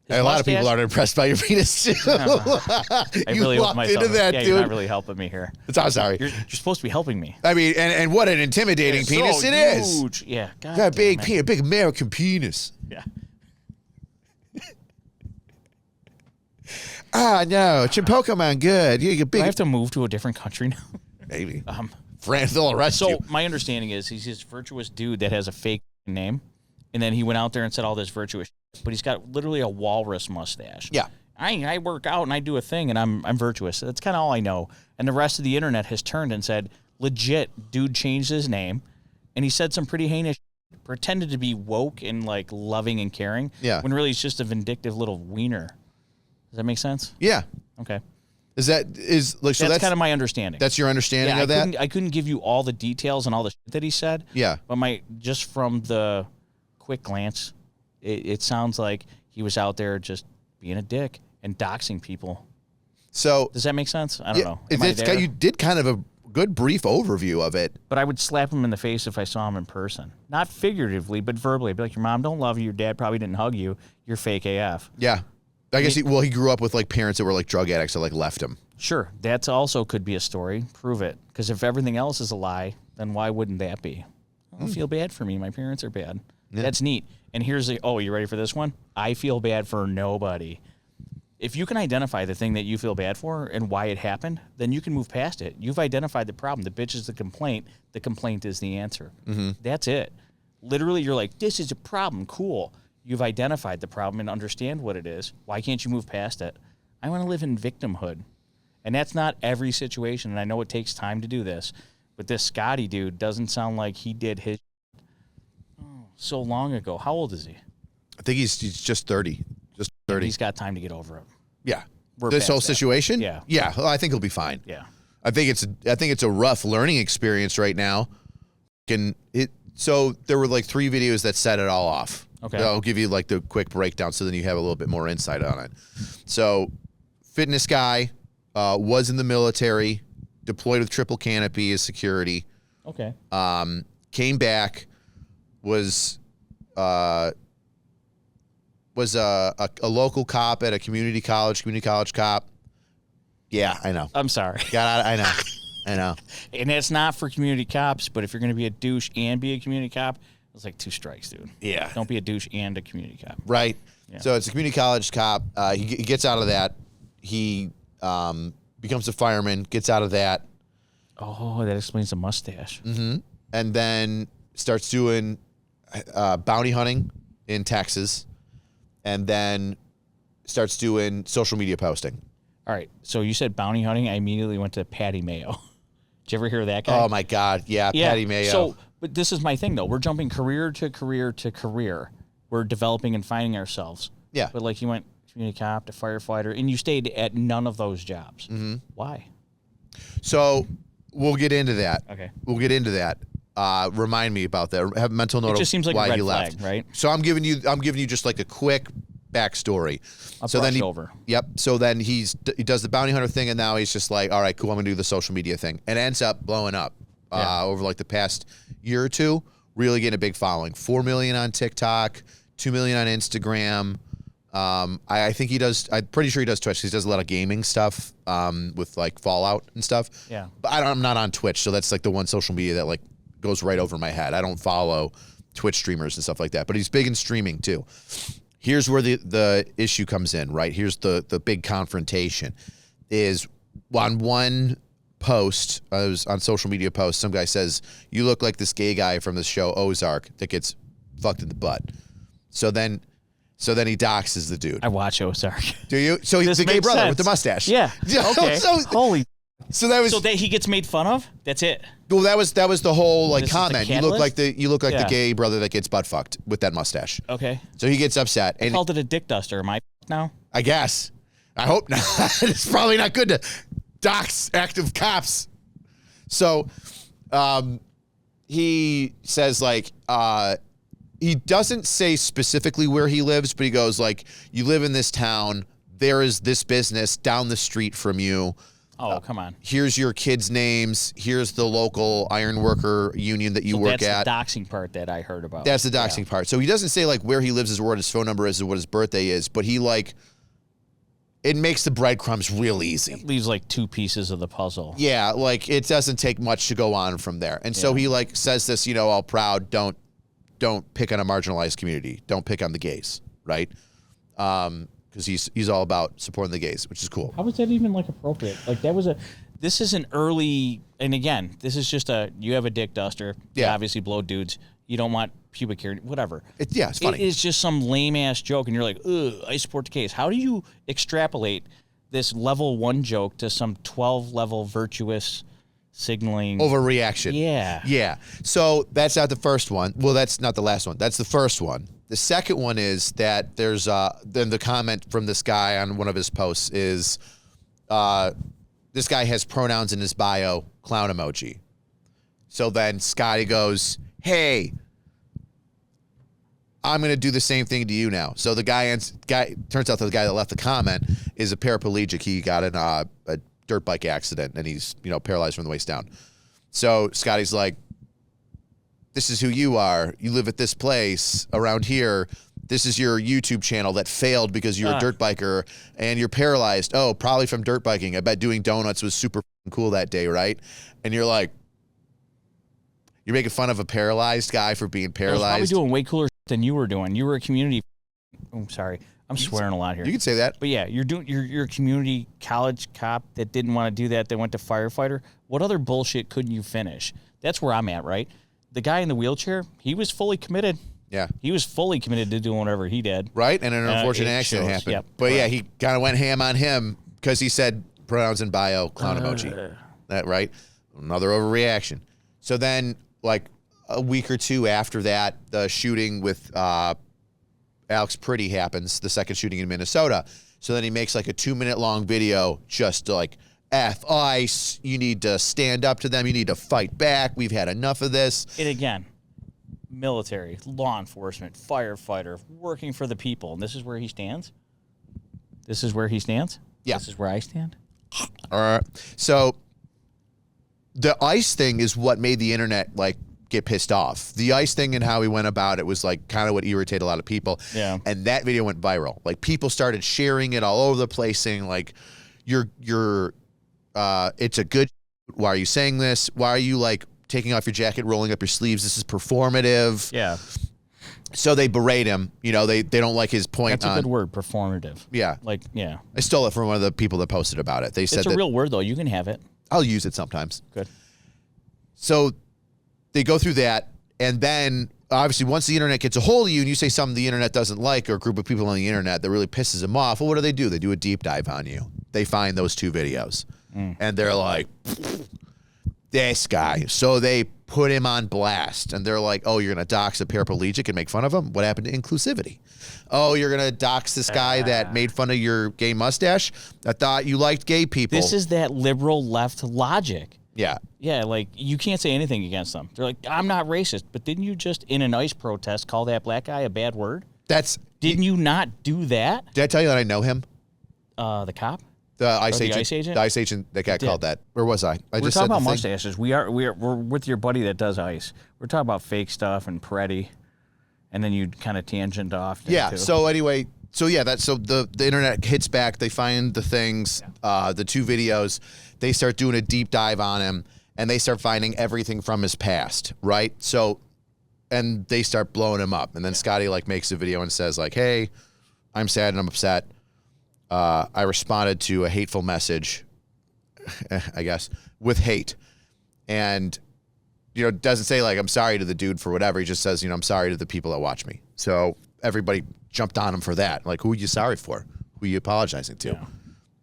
A lot of people aren't impressed by your penis too. I really walked into that, dude. You're not really helping me here. I'm sorry. You're supposed to be helping me. I mean, and what an intimidating penis so it is. Huge. Yeah. God got a big American penis. Yeah. No, it's your Pokemon good. You big. Do I have to move to a different country now? Maybe. France will arrest you. So my understanding is he's this virtuous dude that has a fake name, and then he went out there and said all this virtuous shit, but he's got literally a walrus mustache. Yeah. I work out and I do a thing and I'm virtuous. That's kind of all I know. And the rest of the internet has turned and said, legit, dude changed his name, and he said some pretty heinous shit, pretended to be woke and like loving and caring. Yeah. When really he's just a vindictive little wiener. Does that make sense? Yeah. Okay. So that's kind of my understanding. That's your understanding of that? I couldn't give you all the details and all the shit that he said. Yeah. But just from the quick glance, it sounds like he was out there just being a dick and doxing people. So does that make sense? I don't know. You did kind of a good brief overview of it. But I would slap him in the face if I saw him in person. Not figuratively, but verbally. I'd be like, your mom don't love you. Your dad probably didn't hug you. You're fake AF. Yeah. I guess he grew up with like parents that were like drug addicts that like left him. Sure. That also could be a story. Prove it. Because if everything else is a lie, then why wouldn't that be? I don't feel bad for me. My parents are bad. Yeah. That's neat. And here's you ready for this one? I feel bad for nobody. If you can identify the thing that you feel bad for and why it happened, then you can move past it. You've identified the problem. The bitch is the complaint. The complaint is the answer. Mm-hmm. That's it. Literally, you're like, this is a problem. Cool. You've identified the problem and understand what it is. Why can't you move past it? I want to live in victimhood. And that's not every situation. And I know it takes time to do this. But this Scotty dude doesn't sound like he did his so long ago. How old is he? I think he's just 30. Just 30. He's got time to get over it. Yeah. This whole situation? Yeah. Yeah. Well, I think he'll be fine. Yeah. I think it's a rough learning experience right now. So there were like 3 videos that set it all off. Okay. I'll give you like the quick breakdown so then you have a little bit more insight on it. So fitness guy was in the military, deployed with triple canopy as security. Okay. Came back, was a local cop at a community college cop. Yeah, I know. I'm sorry. I know. And it's not for community cops, but if you're going to be a douche and be a community cop, It's like 2 strikes, dude. Yeah. Don't be a douche and a community cop. Right. Yeah. So it's a community college cop. He gets out of that. He becomes a fireman, gets out of that. Oh, that explains the mustache. Mm-hmm. And then starts doing bounty hunting in Texas. And then starts doing social media posting. All right. So you said bounty hunting. I immediately went to Patty Mayo. Did you ever hear of that guy? Oh, my God. Yeah, Patty Mayo. So, but this is my thing, though. We're jumping career to career to career. We're developing and finding ourselves. Yeah. But like you went community cop to firefighter, and you stayed at none of those jobs. Mm-hmm. Why? So we'll get into that. Okay. We'll get into that. Remind me about that. Have a mental note. It just seems like why a red he flag, left. right? So I'm giving you just like a quick backstory. So then over. Yep. So then he does the bounty hunter thing, and now he's just like, all right, cool. I'm gonna do the social media thing, and it ends up blowing up over like the past year or two. Really getting a big following. 4 million on TikTok, 2 million on Instagram. I think he does. I'm pretty sure he does Twitch. He does a lot of gaming stuff with like Fallout and stuff. Yeah. But I'm not on Twitch, so that's like the one social media that like goes right over my head. I don't follow Twitch streamers and stuff like that. But he's big in streaming too. Here's where the issue comes in, right? Here's the big confrontation. Is on one post, I was on social media post, some guy says, "You look like this gay guy from the show Ozark that gets fucked in the butt." So then he doxes the dude. I watch Ozark. Do you? So he's the gay brother sense. with the mustache. Yeah. Okay. Holy. So that was. So that he gets made fun of? That's it. Well, that was the whole like This is the comment. You look like catalyst? the gay brother that gets butt fucked with that mustache. Okay. So he gets upset, and Called it a dick duster. Am I now? I guess. I hope not. It's probably not good to dox active cops. So, he says like, he doesn't say specifically where he lives, but he goes like, "You live in this town. There is this business down the street from you. Oh, come on. Here's your kids' names. Here's the local ironworker union that you work at." That's the doxing part that I heard about. That's the doxing part. So he doesn't say like where he lives or what his phone number is or what his birthday is, but he like, it makes the breadcrumbs real easy. It leaves like 2 pieces of the puzzle. Yeah, like it doesn't take much to go on from there. And so he like says this, all proud, don't pick on a marginalized community. Don't pick on the gays, right? Because he's all about supporting the gays, which is cool. How was that even like appropriate? Like this is an early, and again, this is just you have a dick duster. You Yeah. obviously blow dudes. You don't want pubic hair, whatever. It's funny. It is just some lame ass joke, and you're like, ugh, I support the case. How do you extrapolate this level 1 joke to some 12 level virtuous signaling? Overreaction. Yeah. Yeah. So that's not the first one. Well, that's not the last one. That's the first one. The second one is that there's then the comment from this guy on one of his posts is this guy has pronouns in his bio, clown emoji. So then Scotty goes, "Hey, I'm going to do the same thing to you now." So the guy turns out that the guy that left the comment is a paraplegic. He got in a dirt bike accident and he's, paralyzed from the waist down. So Scotty's like, "This is who you are. You live at this place around here. This is your YouTube channel that failed because you're a dirt biker and you're paralyzed. Oh, probably from dirt biking. I bet doing donuts was super cool that day, right?" And you're like, you're making fun of a paralyzed guy for being I was paralyzed. probably doing way cooler than you were doing. You were a community. I'm sorry. I'm swearing a lot here. You can say that. But yeah, you're a community college cop that didn't want to do that. That went to firefighter. What other bullshit couldn't you finish? That's where I'm at, right? The guy in the wheelchair, he was fully committed. Yeah. He was fully committed to doing whatever he did. Right? And an unfortunate accident shows. happened. Yep. But yeah, he kind of went ham on him because he said pronouns in bio, clown emoji. That right? Another overreaction. So then, like a week or two after that, the shooting with Alex Pretty happens, the second shooting in Minnesota. So then he makes like a 2-minute long video just to like, F ICE, you need to stand up to them. You need to fight back. We've had enough of this. And again, military, law enforcement, firefighter, working for the people. And this is where he stands? This is where he stands? Yeah. This is where I stand? So the ICE thing is what made the internet like get pissed off. The ICE thing and how he went about it was like kind of what irritated a lot of people. Yeah. And that video went viral. Like people started sharing it all over the place saying like, you're it's a good, why are you saying this? Why are you like taking off your jacket, rolling up your sleeves. This is performative. Yeah. So they berate him. You know, they don't like his point. That's a good word, performative. Yeah. Like, yeah. I stole it from one of the people that posted about it. They said it's a real word, though. You can have it. I'll use it sometimes. Good. So they go through that, and then obviously once the internet gets a hold of you and you say something the internet doesn't like, or a group of people on the internet that really pisses them off, well, what do? They do a deep dive on you. They find those 2 videos, and they're like, this guy. So they put him on blast, and they're like, oh, you're going to dox a paraplegic and make fun of him? What happened to inclusivity? Oh, you're going to dox this guy that made fun of your gay mustache? I thought you liked gay people. This is that liberal left logic. Yeah. Yeah, like, you can't say anything against them. They're like, I'm not racist, but didn't you just, in an ICE protest, call that black guy a bad word? Didn't you not do that? Did I tell you that I know him? The cop? The ICE agent? agent? The ICE agent that got called that. Where was I? We're talking about mustaches. We're with your buddy that does ICE. We're talking about fake stuff and Peretti, and then you kind of tangent off. Yeah. So anyway, the internet hits back. They find the things, the 2 videos. They start doing a deep dive on him, and they start finding everything from his past. Right. So, and they start blowing him up, and then Scotty makes a video and says hey, I'm sad and I'm upset. I responded to a hateful message, I guess, with hate. And, doesn't say, I'm sorry to the dude for whatever. He just says, I'm sorry to the people that watch me. So everybody jumped on him for that. Who are you sorry for? Who are you apologizing to? Yeah.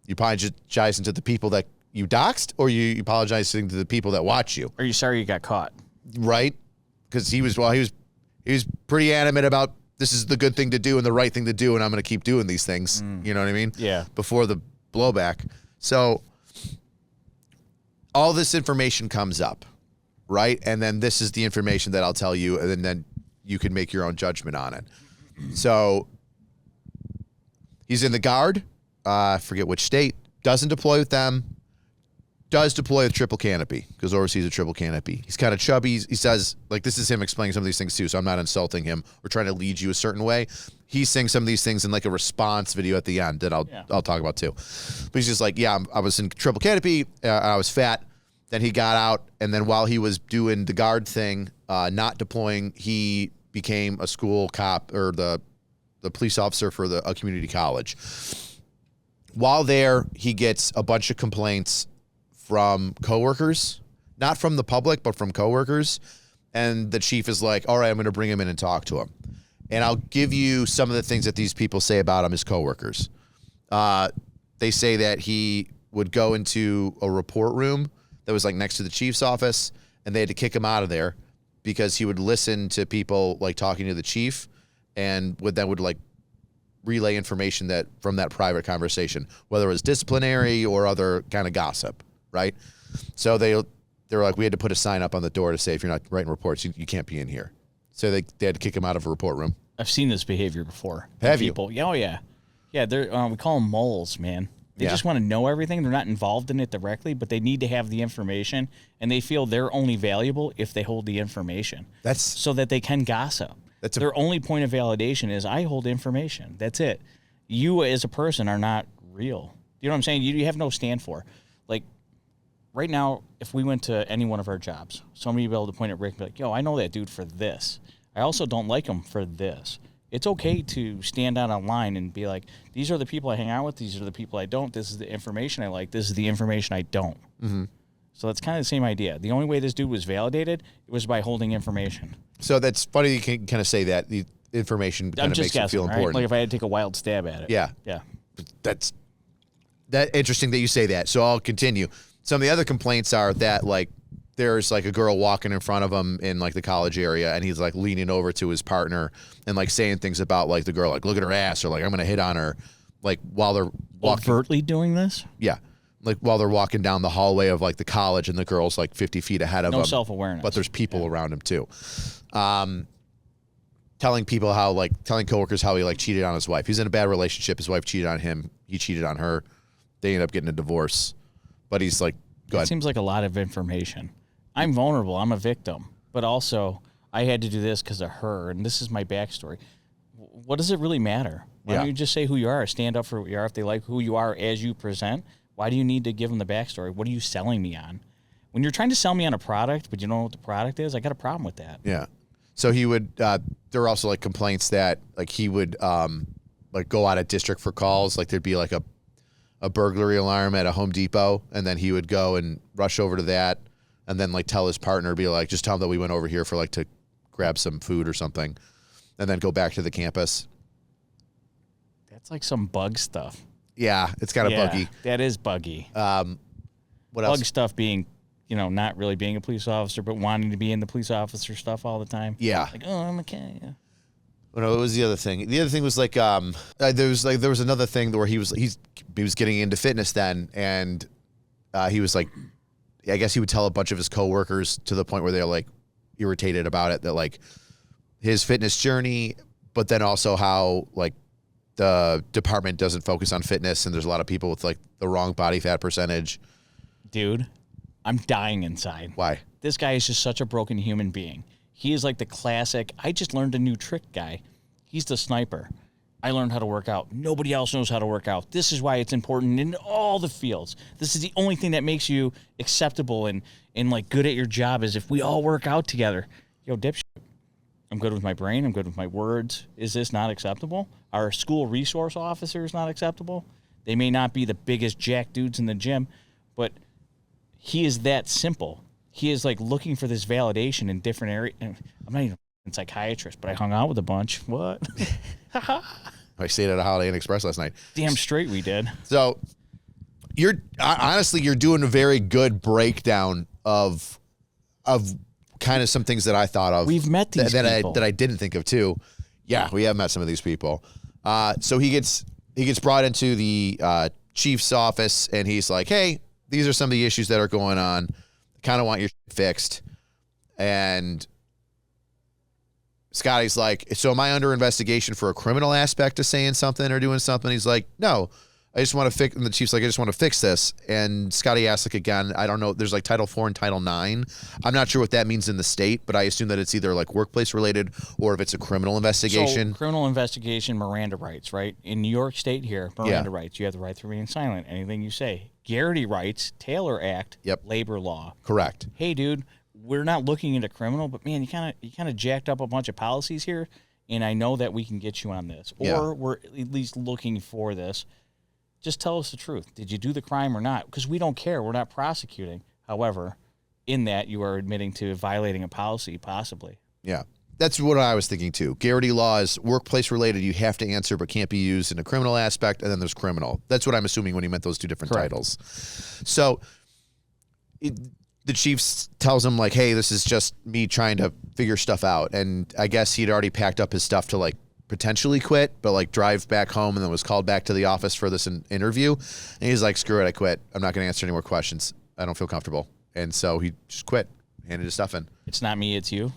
You apologizing to the people that you doxed, or you apologizing to the people that watch you? Are you sorry you got caught? Right? Because he was pretty animate about, this is the good thing to do and the right thing to do, and I'm going to keep doing these things. You know what I mean? Yeah. Before the blowback. So all this information comes up, right? And then this is the information that I'll tell you, and then you can make your own judgment on it. So he's in the Guard. I forget which state. Doesn't deploy with them. Does deploy with triple canopy, because overseas a triple canopy. He's kind of chubby. He says, this is him explaining some of these things too, so I'm not insulting him or trying to lead you a certain way. He's saying some of these things in a response video at the end that I'll talk about too. But he's just I was in triple canopy. I was fat. Then he got out, and then while he was doing the Guard thing, not deploying, he became a school cop, or the police officer for a community college. While there, he gets a bunch of complaints from coworkers, not from the public, but from coworkers. And the chief is like, all right, I'm going to bring him in and talk to him. And I'll give you some of the things that these people say about him as coworkers. They say that he would go into a report room that was next to the chief's office, and they had to kick him out of there because he would listen to people talking to the chief, and would relay information that from that private conversation, whether it was disciplinary or other kind of gossip. Right. So they were like, we had to put a sign up on the door to say, if you're not writing reports, you can't be in here. So they had to kick him out of a report room. I've seen this behavior before. Have people. Yeah, oh, yeah. Yeah, they're we call them moles, man. They just want to know everything. They're not involved in it directly, but they need to have the information, and they feel they're only valuable if they hold the information. That's so that they can gossip. Their only point of validation is, I hold information. That's it. You as a person are not real. You know what I'm saying? You have no stand for. Right now, if we went to any one of our jobs, somebody would be able to point at Rick and be like, yo, I know that dude for this. I also don't like him for this. It's okay to stand out online and be like, these are the people I hang out with. These are the people I don't. This is the information I like. This is the information I don't. Mm-hmm. So that's kind of the same idea. The only way this dude was validated, it was by holding information. So that's funny you can kind of say that. The information kind of makes you feel important. Like if I had to take a wild stab at it. Yeah. Yeah. That's interesting that you say that. So I'll continue. Some of the other complaints are that there's a girl walking in front of him in the college area, and he's leaning over to his partner and saying things about the girl, look at her ass, or I'm going to hit on her, while they're walking. Overtly doing this? Yeah. While they're walking down the hallway of the college, and the girl's 50 feet ahead of him. No self-awareness. But there's people around him too. Telling people how telling coworkers how he cheated on his wife. He's in a bad relationship. His wife cheated on him. He cheated on her. They end up getting a divorce. But he's go ahead. It seems like a lot of information. I'm vulnerable. I'm a victim. But also, I had to do this because of her, and this is my backstory. What does it really matter? Why don't you just say who you are? Stand up for who you are. If they like who you are as you present, why do you need to give them the backstory? What are you selling me on? When you're trying to sell me on a product, but you don't know what the product is, I got a problem with that. Yeah. So he would, there were also like complaints that like he would like go out of district for calls. Like there'd be like a burglary alarm at a Home Depot, and then he would go and rush over to that and then like tell his partner, be like, just tell him that we went over here for like to grab some food or something, and then go back to the campus. That's like some bug stuff. Yeah, it's kind of buggy. That is buggy. What else? Bug stuff being, not really being a police officer, but wanting to be in the police officer stuff all the time. Yeah. Like, oh, I'm okay. Yeah. Well, no, what was the other thing? The other thing was like there was another thing where he was getting into fitness then, and he was like, I guess he would tell a bunch of his coworkers to the point where they're like irritated about it, that like his fitness journey, but then also how like the department doesn't focus on fitness, and there's a lot of people with like the wrong body fat percentage. Dude, I'm dying inside. Why? This guy is just such a broken human being. He is like the classic, I just learned a new trick guy. He's the sniper. I learned how to work out. Nobody else knows how to work out. This is why it's important in all the fields. This is the only thing that makes you acceptable and like good at your job, is if we all work out together. Yo, dipshit. I'm good with my brain. I'm good with my words. Is this not acceptable? Our school resource officer is not acceptable. They may not be the biggest jack dudes in the gym, but he is that simple. He is like looking for this validation in different areas. I'm not even a psychiatrist, but I hung out with a bunch. What? I stayed at a Holiday Inn Express last night. Damn straight we did. So you're doing a very good breakdown of kind of some things that I thought of. We've met these people. that I didn't think of too. Yeah, we have met some of these people. So he gets brought into the chief's office, and he's like, hey, these are some of the issues that are going on. I kind of want your shit fixed. And Scotty's like, so am I under investigation for a criminal aspect of saying something or doing something? He's like, no, I just want to fix, and the chief's like, I just want to fix this. And Scotty asks, like, again, I don't know, there's like Title IV and Title IX. I'm not sure what that means in the state, but I assume that it's either like workplace related or if it's a criminal investigation. So criminal investigation, Miranda rights, right? In New York State here, Miranda rights, you have the right to remain silent. Anything you say. Garrity rights, Taylor Act, labor law. Correct. Hey, dude, we're not looking into criminal, but man, you kind of jacked up a bunch of policies here, and I know that we can get you on this, or we're at least looking for this. Just tell us the truth. Did you do the crime or not? Because we don't care. We're not prosecuting. However, in that, you are admitting to violating a policy, possibly. Yeah. That's what I was thinking too. Garrity law is workplace related. You have to answer, but can't be used in a criminal aspect. And then there's criminal. That's what I'm assuming when he meant those two different titles. So the chief tells him like, hey, this is just me trying to figure stuff out. And I guess he'd already packed up his stuff to like potentially quit, but like drive back home, and then was called back to the office for this interview. And he's like, screw it, I quit. I'm not going to answer any more questions. I don't feel comfortable. And so he just quit, handed his stuff in. It's not me, it's you.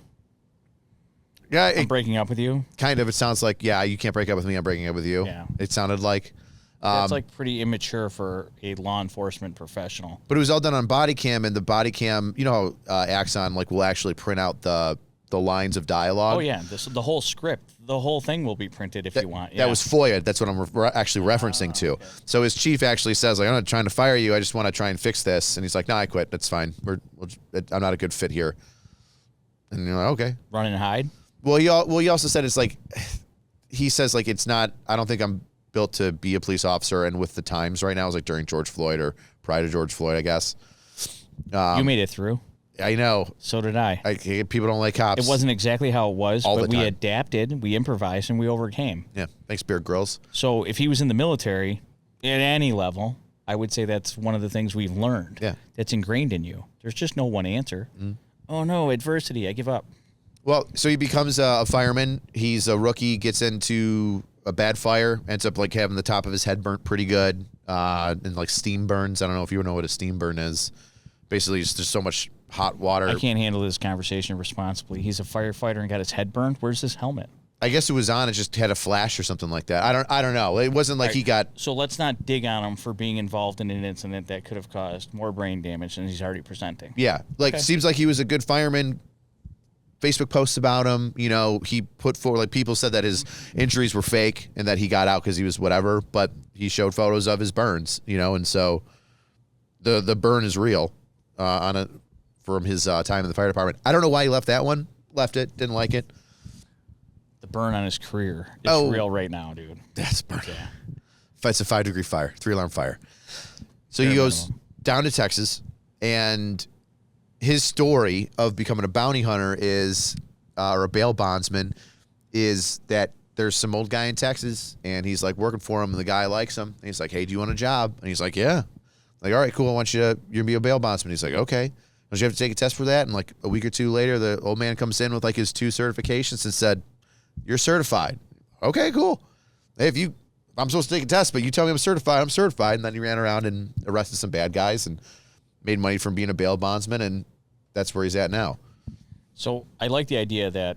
Yeah, I'm breaking up with you. Kind of. It sounds like, yeah, you can't break up with me. I'm breaking up with you. Yeah. It sounded like. That's like pretty immature for a law enforcement professional. But it was all done on body cam, and the body cam, you know how Axon like will actually print out the lines of dialogue. Oh yeah, the whole script, the whole thing will be printed if you want. Yeah. That was FOIA. That's what I'm actually referencing to. Okay. So his chief actually says, like, I'm not trying to fire you. I just want to try and fix this. And he's like, no, I quit. That's fine. I'm not a good fit here. And you're like, okay. Run and hide. Well, he also said it's like, he says like it's not. I don't think I'm built to be a police officer. And with the times right now, it's like during George Floyd or prior to George Floyd, I guess. You made it through. I know. So did I. People don't like cops. It wasn't exactly how it was, but we adapted, we improvised, and we overcame. Yeah. Thanks, Beard Grylls. So if he was in the military at any level, I would say that's one of the things we've learned. Yeah. That's ingrained in you. There's just no one answer. Oh, no, adversity. I give up. Well, so he becomes a fireman. He's a rookie, gets into a bad fire, ends up like having the top of his head burnt pretty good, and like steam burns. I don't know if you know what a steam burn is. Basically, it's just so much hot water. I can't handle this conversation responsibly. He's a firefighter and got his head burned. Where's his helmet? I guess it was on. It just had a flash or something like that. I don't know. It wasn't like he got. So let's not dig on him for being involved in an incident that could have caused more brain damage than he's already presenting. Yeah, like seems like he was a good fireman. Facebook posts about him, you know, he put forward, like people said that his injuries were fake and that he got out because he was whatever, but he showed photos of his burns, you know, and so the burn is real. from his time in the fire department. I don't know why he left that one. Left it. Didn't like it. The burn on his career is real right now, dude. That's burn. Yeah. It's a 5-degree fire, 3-alarm fire. So he goes down to Texas, and his story of becoming a bounty hunter is, or a bail bondsman, is that there's some old guy in Texas, and he's like working for him, and the guy likes him. And he's like, "Hey, do you want a job?" And he's like, "Yeah." Like, "All right, cool. I want you're gonna be a bail bondsman." He's like, "Okay." Don't you have to take a test for that? And like a week or two later, the old man comes in with like his 2 certifications and said, "You're certified." Okay, cool. Hey, I'm supposed to take a test, but you tell me I'm certified. I'm certified. And then he ran around and arrested some bad guys and made money from being a bail bondsman, and that's where he's at now. So I like the idea that,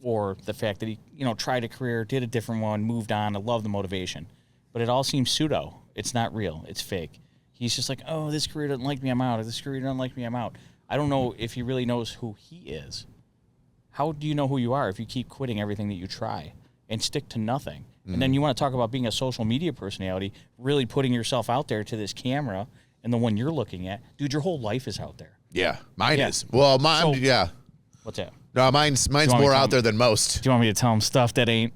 or the fact that he, tried a career, did a different one, moved on. I love the motivation, but it all seems pseudo. It's not real. It's fake. He's just like, "Oh, this career doesn't like me, I'm out. Or this career doesn't like me, I'm out." I don't know if he really knows who he is. How do you know who you are if you keep quitting everything that you try and stick to nothing? And then you want to talk about being a social media personality, really putting yourself out there to this camera and the one you're looking at. Dude, your whole life is out there. Yeah, mine is. Well, mine, yeah. What's that? No, mine's more out there than most. Do you want me to tell him stuff that ain't?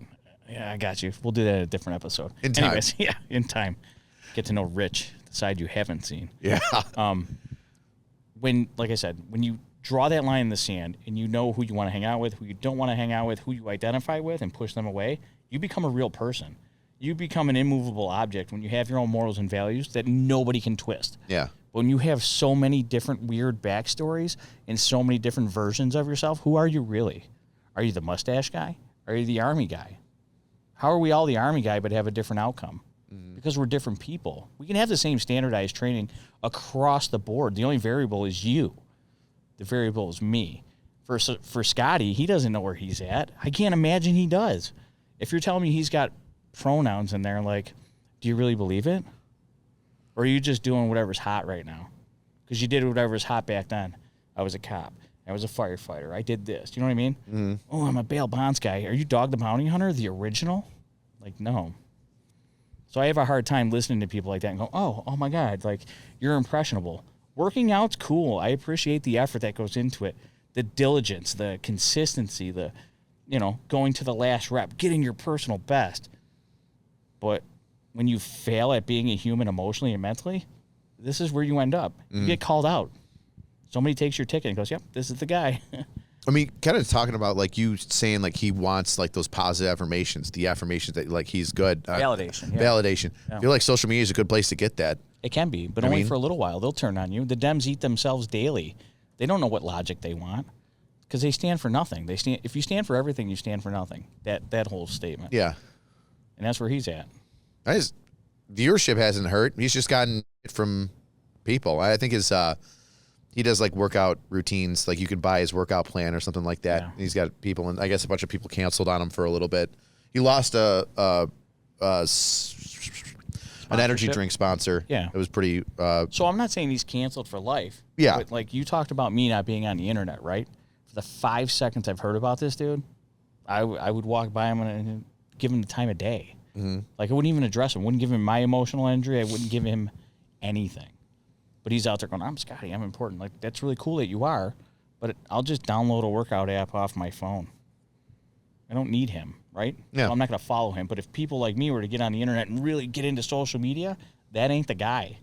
Yeah, I got you. We'll do that at a different episode. Anyways, yeah, in time. Get to know Rich, the side you haven't seen. Yeah. Like I said, when you draw that line in the sand and you know who you want to hang out with, who you don't want to hang out with, who you identify with and push them away, you become a real person. You become an immovable object when you have your own morals and values that nobody can twist. Yeah. When you have so many different weird backstories and so many different versions of yourself, who are you really? Are you the mustache guy? Are you the army guy? How are we all the army guy but have a different outcome? Because we're different people. We can have the same standardized training across the board. The only variable is you. The variable is me. For Scotty, he doesn't know where he's at. I can't imagine he does. If you're telling me he's got pronouns in there, like, do you really believe it? Or are you just doing whatever's hot right now? Because you did whatever's hot back then. I was a cop. I was a firefighter. I did this. You know what I mean? Mm-hmm. Oh, I'm a bail bonds guy. Are you Dog the Bounty Hunter, the original? Like, no. So I have a hard time listening to people like that and go, oh my God, like, you're impressionable. Working out's cool. I appreciate the effort that goes into it. The diligence, the consistency, the, going to the last rep, getting your personal best. But when you fail at being a human emotionally and mentally, this is where you end up. You get called out. Somebody takes your ticket and goes, "Yep, this is the guy." I mean, kind of talking about like you saying like he wants like those positive affirmations, the affirmations that like he's good. Validation. Yeah. Validation. Yeah. I feel like social media is a good place to get that. It can be, but only for a little while. They'll turn on you. The Dems eat themselves daily. They don't know what logic they want because they stand for nothing. If you stand for everything, you stand for nothing. That whole statement. Yeah. And that's where he's at. His viewership hasn't hurt. He's just gotten it from people. I think he does like workout routines. Like you could buy his workout plan or something like that. Yeah. And he's got people, and I guess a bunch of people canceled on him for a little bit. He lost an energy drink sponsor. Yeah. It was pretty. So I'm not saying he's canceled for life. Yeah. But like you talked about me not being on the internet, right? For the 5 seconds I've heard about this dude, I would walk by him and give him the time of day. Mm-hmm. Like I wouldn't even address him. Wouldn't give him my emotional injury. I wouldn't give him anything. But he's out there going, "I'm Scotty. I'm important." Like that's really cool that you are, but I'll just download a workout app off my phone. I don't need him, right? Yeah. So I'm not going to follow him. But if people like me were to get on the internet and really get into social media, that ain't the guy.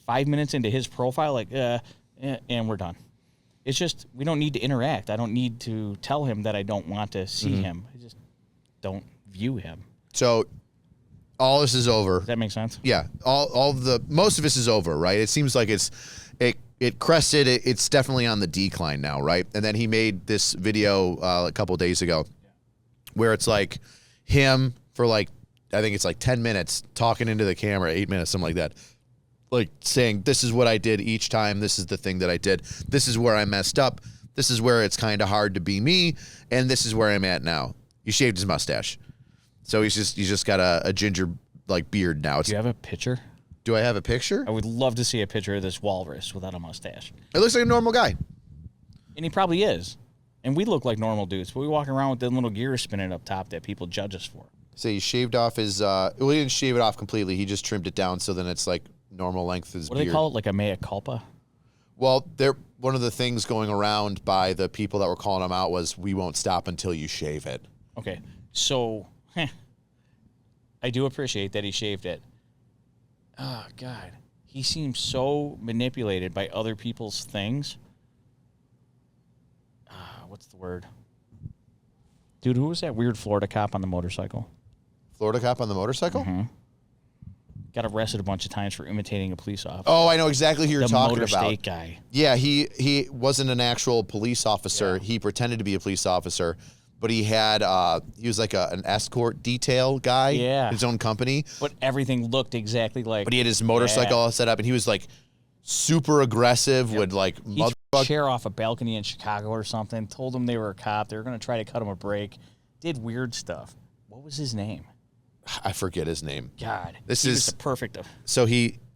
5 minutes into his profile, like, and we're done. It's just we don't need to interact. I don't need to tell him that I don't want to see him. I just don't view him. So all this is over. Does that make sense? Yeah. Most of this is over, right? It seems like it crested. It's definitely on the decline now, right? And then he made this video a couple of days ago where it's like him for like, I think it's like 10 minutes talking into the camera, 8 minutes, something like that. Like saying, this is what I did each time. This is the thing that I did. This is where I messed up. This is where it's kind of hard to be me. And this is where I'm at now. He shaved his mustache. So he's just got a ginger like beard now. Do you have a picture? Do I have a picture? I would love to see a picture of this walrus without a mustache. It looks like a normal guy. And he probably is. And we look like normal dudes, but we walk around with the little gears spinning up top that people judge us for. So he shaved off his, well, he didn't shave it off completely. He just trimmed it down so then it's like normal length as What do beard. they call it? Like a mea culpa? Well, one of the things going around by the people that were calling him out was, we won't stop until you shave it. Okay, so I do appreciate that he shaved it. Oh, God. He seems so manipulated by other people's things. What's the word? Dude, who was that weird Florida cop on the motorcycle? Florida cop on the motorcycle? Mm-hmm. Got arrested a bunch of times for imitating a police officer. Oh, I know exactly who you're talking about. The about. Motor State guy. Yeah, he wasn't an actual police officer. Yeah. He pretended to be a police officer, but he was like an escort detail guy. Yeah. His own company. But everything looked exactly like. But he had his motorcycle all set up, and he was like super aggressive. Would like he threw a chair off a balcony in Chicago or something. Told him they were a cop. They were going to try to cut him a break. Did weird stuff. What was his name? I forget his name. God, this is the perfect. So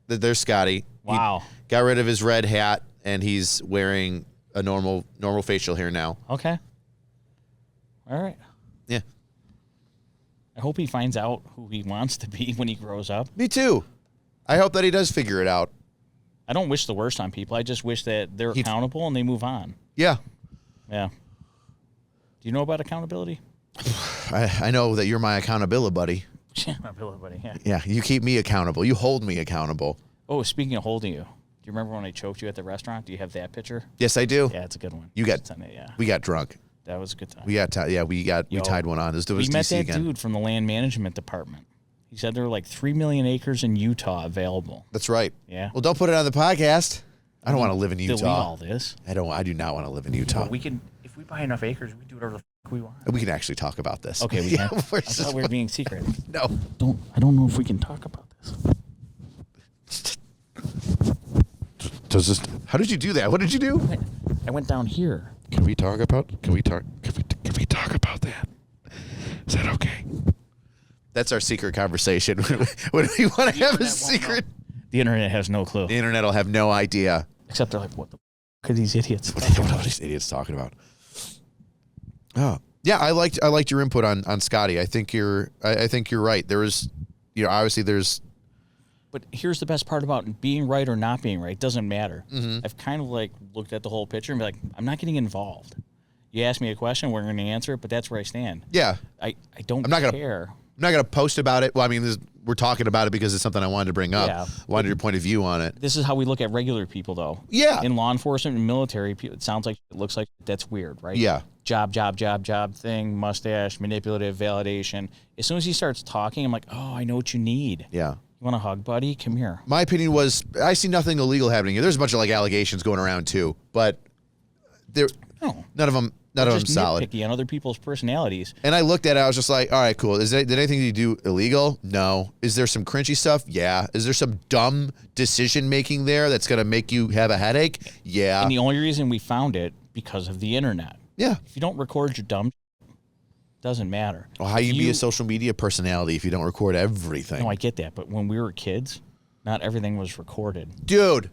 there's Scotty. Wow. He got rid of his red hat, and he's wearing a normal facial hair now. Okay. All right. Yeah. I hope he finds out who he wants to be when he grows up. Me too. I hope that he does figure it out. I don't wish the worst on people. I just wish that they're accountable and they move on. Yeah. Yeah. Do you know about accountability? I know that you're my accountability buddy. Accountability buddy, yeah. Yeah, you keep me accountable. You hold me accountable. Oh, speaking of holding you, do you remember when I choked you at the restaurant? Do you have that picture? Yes, I do. Yeah, it's a good one. We got drunk. That was a good time. We tied one on. We met that dude from the land management department. He said there were like 3 million acres in Utah available. That's right. Yeah. Well, don't put it on the podcast. I don't want to live in Utah. Delete all this. I do not want to live in Utah. Well, we can, if we buy enough acres, we can do whatever the fuck we want. We can actually talk about this. Okay, we can. I thought we were being secret. No. I don't know if we can talk about this. How did you do that? What did you do? I went down here. Can we talk about that? Is that okay? That's our secret conversation. When we want to have a secret. The internet has no clue. The internet will have no idea. Except they're like, what the fuck are these idiots? What are these idiots talking about? Oh, yeah. I liked your input on Scotty. I think you're right. There is, obviously there's. But here's the best part about being right or not being right. It doesn't matter. Mm-hmm. I've kind of like looked at the whole picture and be like, I'm not getting involved. You ask me a question, we're going to answer it, but that's where I stand. Yeah. I don't care. I'm not going to post about it. Well, I mean, we're talking about it because it's something I wanted to bring up. Yeah. I wanted your point of view on it. This is how we look at regular people, though. Yeah. In law enforcement and military, it sounds like, it looks like that's weird, right? Yeah. Job thing, mustache, manipulative, validation. As soon as he starts talking, I'm like, oh, I know what you need. Yeah. You want a hug, buddy? Come here. My opinion was, I see nothing illegal happening here. There's a bunch of like allegations going around too, but none of them solid. Nitpicky on other people's personalities. And I looked at it, I was just like, all right, cool. Did anything you do illegal? No. Is there some cringy stuff? Yeah. Is there some dumb decision making there that's going to make you have a headache? Yeah. And the only reason we found it because of the internet. Yeah. If you don't record your dumb doesn't matter. Well, how you be a social media personality if you don't record everything? No, I get that. But when we were kids, not everything was recorded. Dude,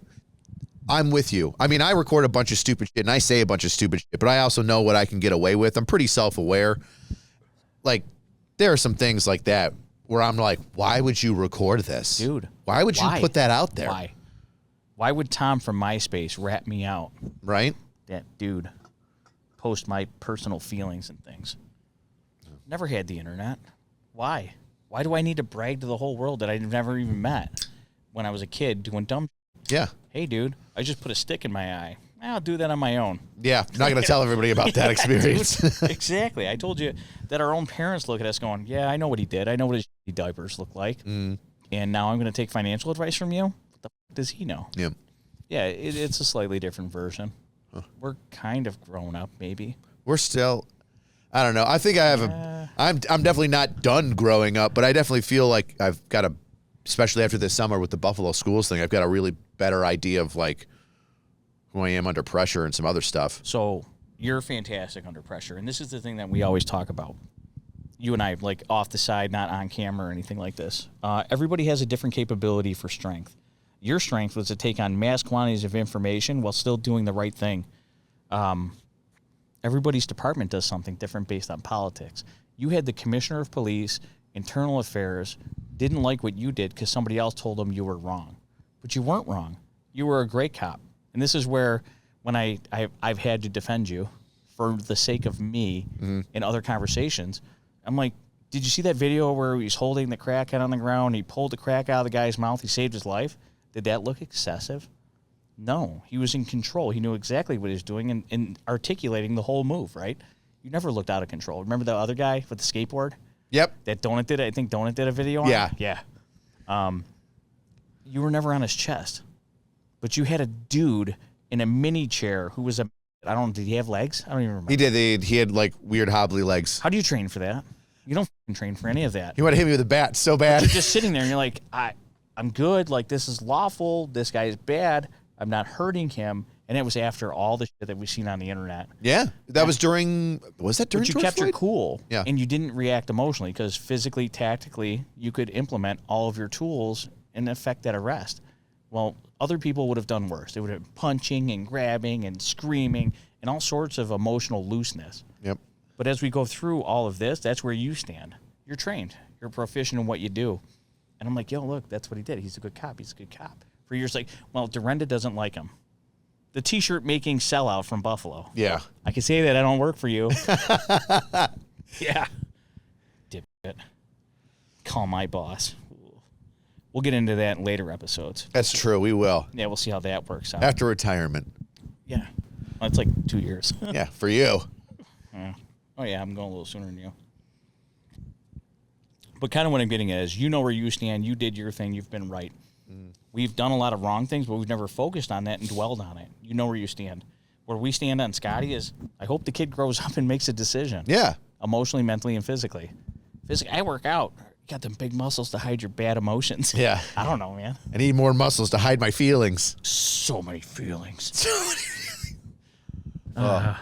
I'm with you. I mean, I record a bunch of stupid shit and I say a bunch of stupid shit, but I also know what I can get away with. I'm pretty self-aware. Like, there are some things like that where I'm like, why would you record this? Dude. Why would you put that out there? Why would Tom from MySpace rat me out? Right? That dude post my personal feelings and things. Never had the internet. Why? Why do I need to brag to the whole world that I've never even met when I was a kid doing dumb shit? Yeah. Hey, dude, I just put a stick in my eye. I'll do that on my own. Yeah, I'm not going to tell everybody about that experience. Dude, exactly. I told you that our own parents look at us going, yeah, I know what he did. I know what his diapers look like. Mm. And now I'm going to take financial advice from you? What the fuck does he know? Yeah. Yeah, it's a slightly different version. Huh. We're kind of grown up, maybe. We're still... I don't know. I think I have I'm definitely not done growing up, but I definitely feel like I've got especially after this summer with the Buffalo schools thing, I've got a really better idea of like who I am under pressure and some other stuff. So you're fantastic under pressure. And this is the thing that we always talk about. You and I, like off the side, not on camera or anything like this. Everybody has a different capability for strength. Your strength was to take on mass quantities of information while still doing the right thing. Everybody's department does something different based on politics. You had the commissioner of police, internal affairs, didn't like what you did because somebody else told them you were wrong. But you weren't wrong. You were a great cop. And this is where when I've had to defend you for the sake of me in other conversations, I'm like, did you see that video where he's holding the crackhead on the ground? He pulled the crack out of the guy's mouth. He saved his life. Did that look excessive? No. He was in control. He knew exactly what he was doing and articulating the whole move, right? You never looked out of control. Remember the other guy with the skateboard? Yep. That Donut did, I think Donut did a video on Yeah. it? Yeah. You were never on his chest. But you had a dude in a mini chair who was I don't know, did he have legs? I don't even remember. He did. He had like weird hobbly legs. How do you train for that? You don't train for any of that. He wanted to hit me with a bat so bad. You're just sitting there and you're like, I'm good. Like, this is lawful. This guy is bad. I'm not hurting him. And it was after all the shit that we've seen on the internet. Yeah. That was during George you kept Floyd? your cool. Yeah. And you didn't react emotionally because physically, tactically, you could implement all of your tools and affect that arrest. Well, other people would have done worse. They would have been punching and grabbing and screaming and all sorts of emotional looseness. Yep. But as we go through all of this, that's where you stand. You're trained. You're proficient in what you do. And I'm like, yo, look, that's what he did. He's a good cop. He's a good cop. For years, like, well, Dorinda doesn't like him. The T-shirt making sellout from Buffalo. Yeah. I can say that I don't work for you. Yeah. Dipshit. Call my boss. We'll get into that in later episodes. That's true. We will. Yeah, we'll see how that works out. After retirement. Yeah. Well, it's like 2 years. Yeah, for you. Oh, yeah, I'm going a little sooner than you. But kind of what I'm getting at is you know where you stand. You did your thing. You've been right. We've done a lot of wrong things, but we've never focused on that and dwelled on it. You know where you stand. Where we stand on Scotty is I hope the kid grows up and makes a decision. Yeah. Emotionally, mentally, and physically. I work out. You got them big muscles to hide your bad emotions. Yeah. I don't know, man. I need more muscles to hide my feelings. So many feelings. So many feelings.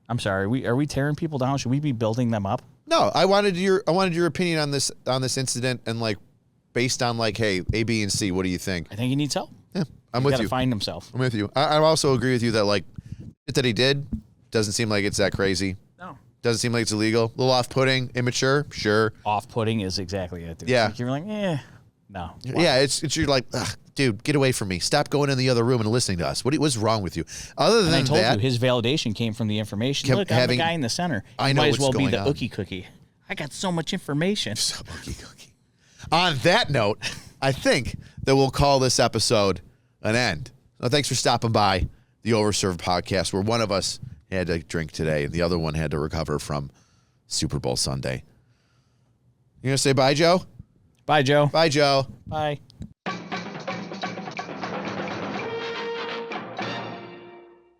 I'm sorry. Are we tearing people down? Should we be building them up? No, I wanted your opinion on this incident and like based on like, hey, A, B, and C, what do you think? I think he needs help. Yeah, I'm He's with gotta you. Find himself. I'm with you. I also agree with you that like it that he did doesn't seem like it's that crazy. No. Doesn't seem like it's illegal. A little off-putting, immature, sure. Off-putting is exactly it. Dude. Yeah. Like you're like, no. Yeah, it's you're like, ugh, dude, get away from me. Stop going in the other room and listening to us. What's wrong with you? Other than And I told that, you his validation came from the information. Look, I'm the guy in the center. I You know might as what's well be going the on. ookie cookie. I got so much information. So cookie. On that note, I think that we'll call this episode an end. Well, thanks for stopping by the Overserved Podcast, where one of us had to drink today and the other one had to recover from Super Bowl Sunday. You gonna say bye, Joe? Bye, Joe. Bye, Joe. Bye.